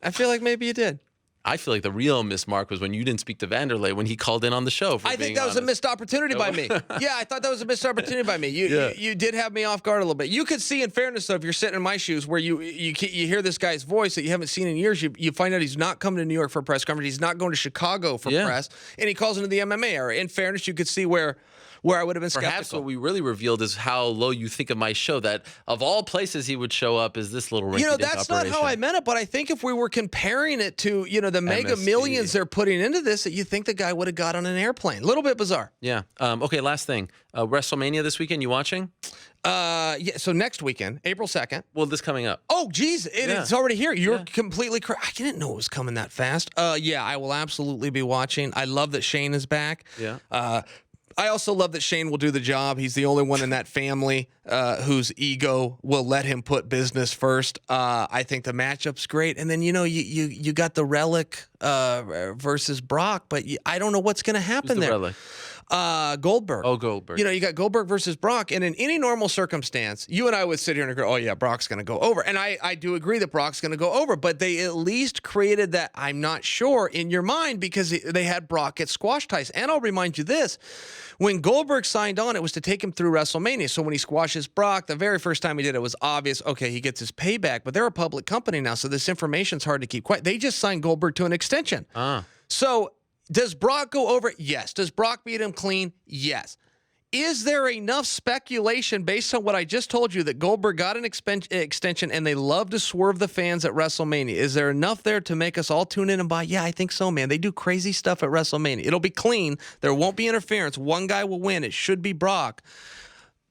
I feel like maybe you did. I feel like the real miss mark was when you didn't speak to Wanderlei when he called in on the show. I think that was a missed opportunity by me. Yeah, I thought that was a missed opportunity by me. You did have me off guard a little bit. You could see, in fairness, though, if you're sitting in my shoes, where you hear this guy's voice that you haven't seen in years, you find out he's not coming to New York for a press conference. He's not going to Chicago for press, and he calls into the MMA area. In fairness, you could see where I would have been skeptical. Perhaps what we really revealed is how low you think of my show, that of all places he would show up is this little rinky-dink that's operation. not how I meant it, but I think if we were comparing it to, the mega millions they're putting into this, that you think the guy would have got on an airplane. A little bit bizarre. Yeah. Okay, last thing. WrestleMania this weekend, you watching? So next weekend, April 2nd. Well, this coming up. Oh, geez, it's already here. You're completely correct. I didn't know it was coming that fast. Yeah, I will absolutely be watching. I love that Shane is back. Yeah. I also love that Shane will do the job. He's the only one in that family whose ego will let him put business first. I think the matchup's great. And then, you got the Relic versus Brock, but I don't know what's going to happen there. Relic? Goldberg. Oh, Goldberg. You got Goldberg versus Brock, and in any normal circumstance, you and I would sit here and go, oh, yeah, Brock's going to go over. And I do agree that Brock's going to go over, but they at least created that I'm not sure in your mind because they had Brock at squash ties. And I'll remind you this. When Goldberg signed on, it was to take him through WrestleMania. So when he squashes Brock, the very first time he did it was obvious, okay, he gets his payback. But they're a public company now, so this information's hard to keep quiet. They just signed Goldberg to an extension. So does Brock go over? Yes. Does Brock beat him clean? Yes. Is there enough speculation based on what I just told you that Goldberg got an extension and they love to swerve the fans at WrestleMania? Is there enough there to make us all tune in and buy? Yeah, I think so, man. They do crazy stuff at WrestleMania. It'll be clean. There won't be interference. One guy will win. It should be Brock.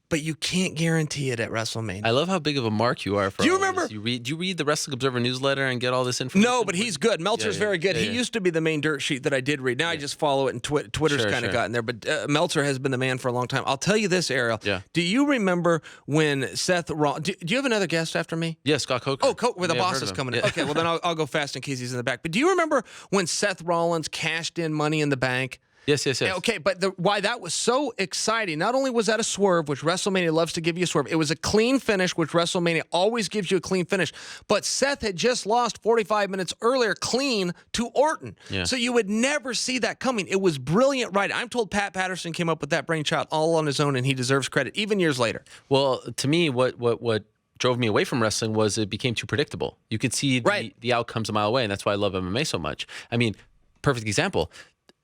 But you can't guarantee it at WrestleMania. I love how big of a mark you are for Do you all remember? This. Do you read the Wrestling Observer newsletter and get all this information? No, but he's good. Meltzer's very good. He used to be the main dirt sheet that I did read. Now I just follow it, and Twitter's kind of gotten there. But Meltzer has been the man for a long time. I'll tell you this, Errol. Yeah. Do you remember when Seth Rollins... Do you have another guest after me? Yeah, Scott Coker. Oh, where the boss is coming in. Okay, well, then I'll go fast in case he's in the back. But do you remember when Seth Rollins cashed in Money in the Bank? Yes. Okay, but why that was so exciting, not only was that a swerve, which WrestleMania loves to give you a swerve, it was a clean finish, which WrestleMania always gives you a clean finish, but Seth had just lost 45 minutes earlier clean to Orton. Yeah. So you would never see that coming. It was brilliant writing. I'm told Pat Patterson came up with that brainchild all on his own, and he deserves credit, even years later. Well, to me, what drove me away from wrestling was it became too predictable. You could see the outcomes a mile away, and that's why I love MMA so much. I mean, perfect example.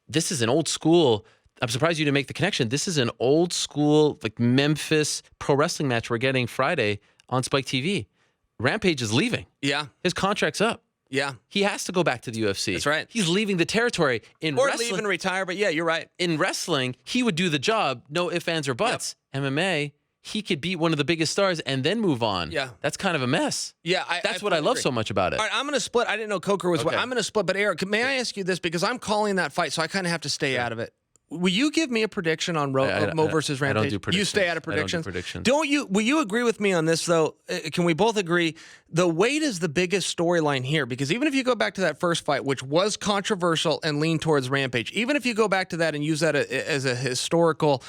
This is an old school. I'm surprised you didn't make the connection. This is an old school, like Memphis pro wrestling match we're getting Friday on Spike TV. Rampage is leaving. Yeah. His contract's up. Yeah. He has to go back to the UFC. That's right. He's leaving the territory. Or leave and retire, but yeah, you're right. In wrestling, he would do the job, no ifs, ands, or buts. Yep. MMA, he could beat one of the biggest stars and then move on. Yeah. That's kind of a mess. Yeah. That's what I love so much about it. All right, I'm going to split. I didn't know Coker was Okay. I'm going to split, but Eric, may I ask you this? Because I'm calling that fight, so I kind of have to stay out of it. Will you give me a prediction on Mo versus Rampage? I don't do predictions. You stay out of predictions. I don't do predictions. Don't you? Will you agree with me on this though? Can we both agree the weight is the biggest storyline here? Because even if you go back to that first fight, which was controversial and leaned towards Rampage, even if you go back to that and use that as a historical,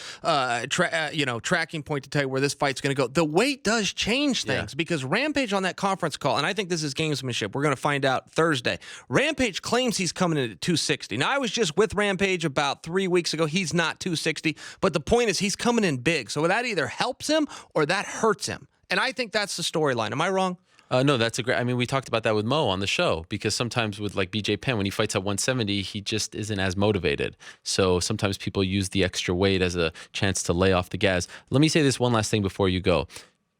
tracking point to tell you where this fight's going to go, the weight does change things because Rampage on that conference call, and I think this is gamesmanship. We're going to find out Thursday. Rampage claims he's coming in at 260. Now I was just with Rampage about 3 weeks ago. He's not 260, but the point is he's coming in big. So that either helps him or that hurts him. And I think that's the storyline. Am I wrong? No, that's a great. I mean, we talked about that with Mo on the show because sometimes with like BJ Penn, when he fights at 170, he just isn't as motivated. So sometimes people use the extra weight as a chance to lay off the gas. Let me say this one last thing before you go.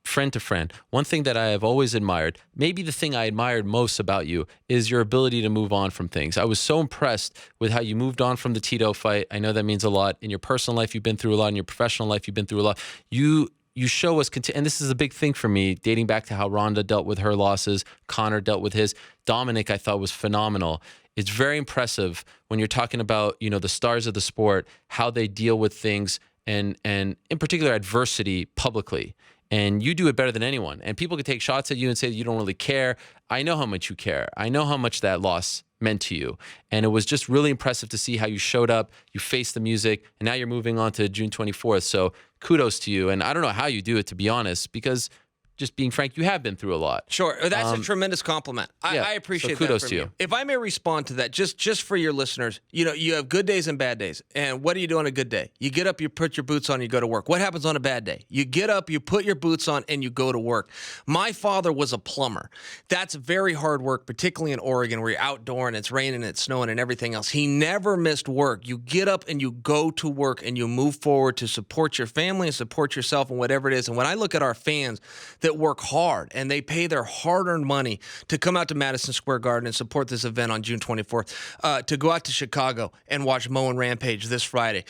Friend to friend, one thing that I have always admired, maybe the thing I admired most about you, is your ability to move on from things. I was so impressed with how you moved on from the Tito fight. I know that means a lot. In your personal life, you've been through a lot. In your professional life, you've been through a lot. You show us, and this is a big thing for me, dating back to how Ronda dealt with her losses, Conor dealt with his. Dominic, I thought, was phenomenal. It's very impressive when you're talking about, the stars of the sport, how they deal with things and in particular adversity publicly. And you do it better than anyone. And people could take shots at you and say you don't really care. I know how much you care. I know how much that loss meant to you. And it was just really impressive to see how you showed up, you faced the music, and now you're moving on to June 24th. So kudos to you. And I don't know how you do it, to be honest, because just being frank, you have been through a lot. Sure. That's a tremendous compliment. I appreciate that. Kudos from to you. If I may respond to that, just for your listeners, you have good days and bad days. And what do you do on a good day? You get up, you put your boots on, you go to work. What happens on a bad day? You get up, you put your boots on, and you go to work. My father was a plumber. That's very hard work, particularly in Oregon where you're outdoor and it's raining and it's snowing and everything else. He never missed work. You get up and you go to work and you move forward to support your family and support yourself and whatever it is. And when I look at our fans that work hard and they pay their hard-earned money to come out to Madison Square Garden and support this event on June 24th, to go out to Chicago and watch Mo and Rampage this Friday,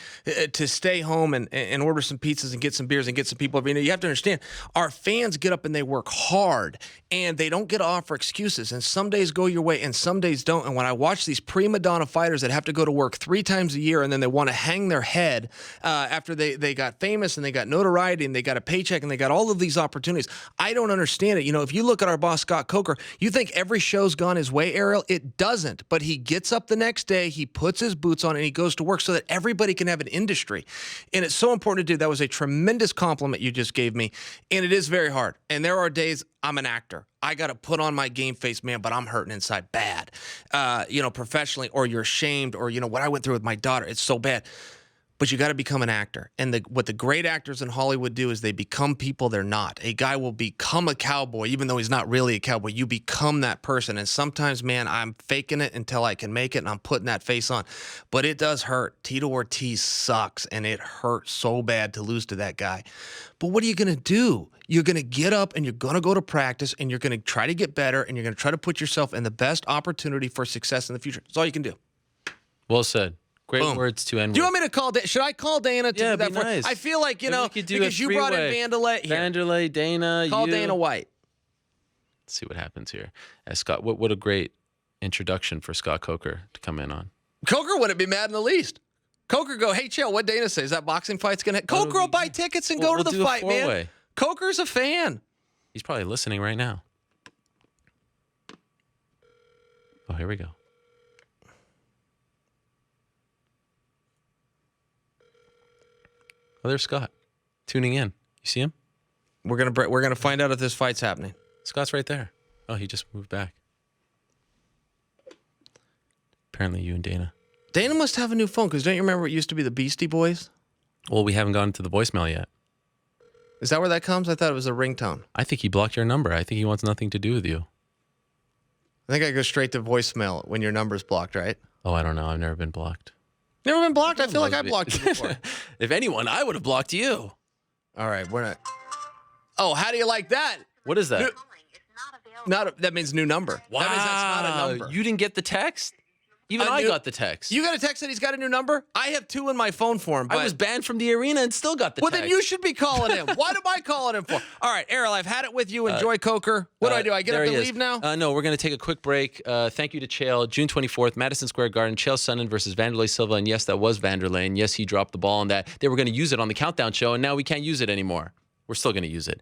to stay home and order some pizzas and get some beers and get some people. You have to understand, our fans get up and they work hard and they don't get to offer excuses. And some days go your way and some days don't. And when I watch these prima donna fighters that have to go to work 3 times a year and then they want to hang their head after they got famous and they got notoriety and they got a paycheck and they got all of these opportunities, I don't understand it. If you look at our boss, Scott Coker, you think every show's gone his way, Ariel? It doesn't. But he gets up the next day, he puts his boots on, and he goes to work so that everybody can have an industry. And it's so important to do. That was a tremendous compliment you just gave me. And it is very hard. And there are days I'm an actor. I got to put on my game face, man, but I'm hurting inside bad, professionally, or you're ashamed, or, what I went through with my daughter. It's so bad. But you got to become an actor. And what the great actors in Hollywood do is they become people they're not. A guy will become a cowboy, even though he's not really a cowboy. You become that person. And sometimes, man, I'm faking it until I can make it, and I'm putting that face on. But it does hurt. Tito Ortiz sucks, and it hurts so bad to lose to that guy. But what are you going to do? You're going to get up, and you're going to go to practice, and you're going to try to get better, and you're going to try to put yourself in the best opportunity for success in the future. That's all you can do. Well said. Great Boom. words to end with. Do you want me to call? Should I call Dana to do that for? Nice. I feel like because you brought in Wanderlei. Wanderlei, Dana, call Dana White. Let's see what happens here. Scott, what a great introduction for Scott Coker to come in on. Coker wouldn't be mad in the least. Coker go, hey, Chael, what Dana say? Is that boxing fight's gonna? Coker will buy tickets and go to the fight, man. Coker's a fan. He's probably listening right now. Oh, here we go. Oh, there's Scott, tuning in. You see him? We're gonna find out if this fight's happening. Scott's right there. Oh, he just moved back. Apparently, you and Dana. Dana must have a new phone because don't you remember it used to be the Beastie Boys? Well, we haven't gotten to the voicemail yet. Is that where that comes? I thought it was a ringtone. I think he blocked your number. I think he wants nothing to do with you. I think I go straight to voicemail when your number's blocked, right? Oh, I don't know. I've never been blocked. Never been blocked? I feel like I blocked you before. If anyone, I would have blocked you. All right, we're not. Oh, how do you like that? What is that? That means new number. Wow. That means that's not a number. You didn't get the text? Even I got the text. You got a text that he's got a new number? I have 2 in my phone for him. But I was banned from the arena and still got the text. Well, then you should be calling him. What am I calling him for? All right, Errol, I've had it with you. Enjoy Coker. What do? I get up and leave now? No, we're going to take a quick break. Thank you to Chael. June 24th, Madison Square Garden, Chael Sonnen versus Wanderlei Silva. And yes, that was Wanderlei. And yes, he dropped the ball on that. They were going to use it on the Countdown show, and now we can't use it anymore. We're still going to use it.